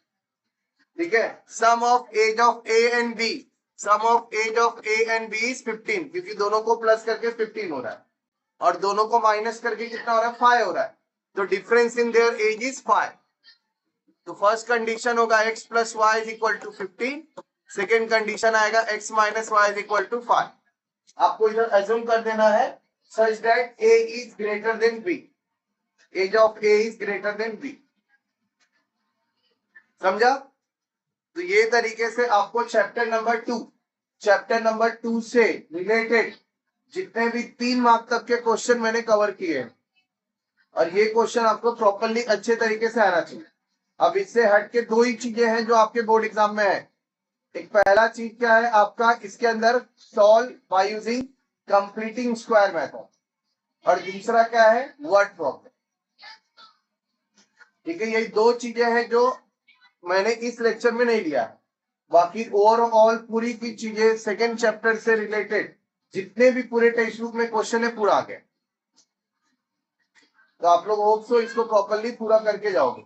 ठीक है, sum of age of A and B, sum of age of A and B is 15, क्योंकि दोनों को प्लस करके 15 हो रहा है और दोनों को माइनस करके कितना हो रहा है, 5 हो रहा है, तो difference in their age is 5। तो फर्स्ट कंडीशन होगा x plus y is equal to 15, second condition आएगा x minus y is equal to 5। आपको इधर अज्यूम कर देना है such that a is greater than b, age of a is greater than b। समझा? तो ये तरीके से आपको चैप्टर नंबर 2 से रिलेटेड जितने भी 3 मार्क तक के क्वेश्चन मैंने कवर किए हैं, और ये क्वेश्चन आपको प्रॉपर्ली अच्छे तरीके से आना चाहिए। अब इससे हटके 2 ही चीजें हैं जो आपके बोर्ड एग्जाम में है। एक पहला चीज क्या है आपका, इसके अंदर solve by using completing square method, और दूसरा क्या है, वर्ड प्रॉब्लम। ठीक है, यही 2 चीजें हैं जो मैंने इस लेक्चर में नहीं लिया है। बाकी ओवरऑल पूरी की चीजें सेकेंड चैप्टर से रिलेटेड जितने भी पूरे टेक्स्ट बुक में क्वेश्चन है पूरा आ गया, तो आप लोग होप सो इसको प्रॉपर्ली पूरा करके जाओगे।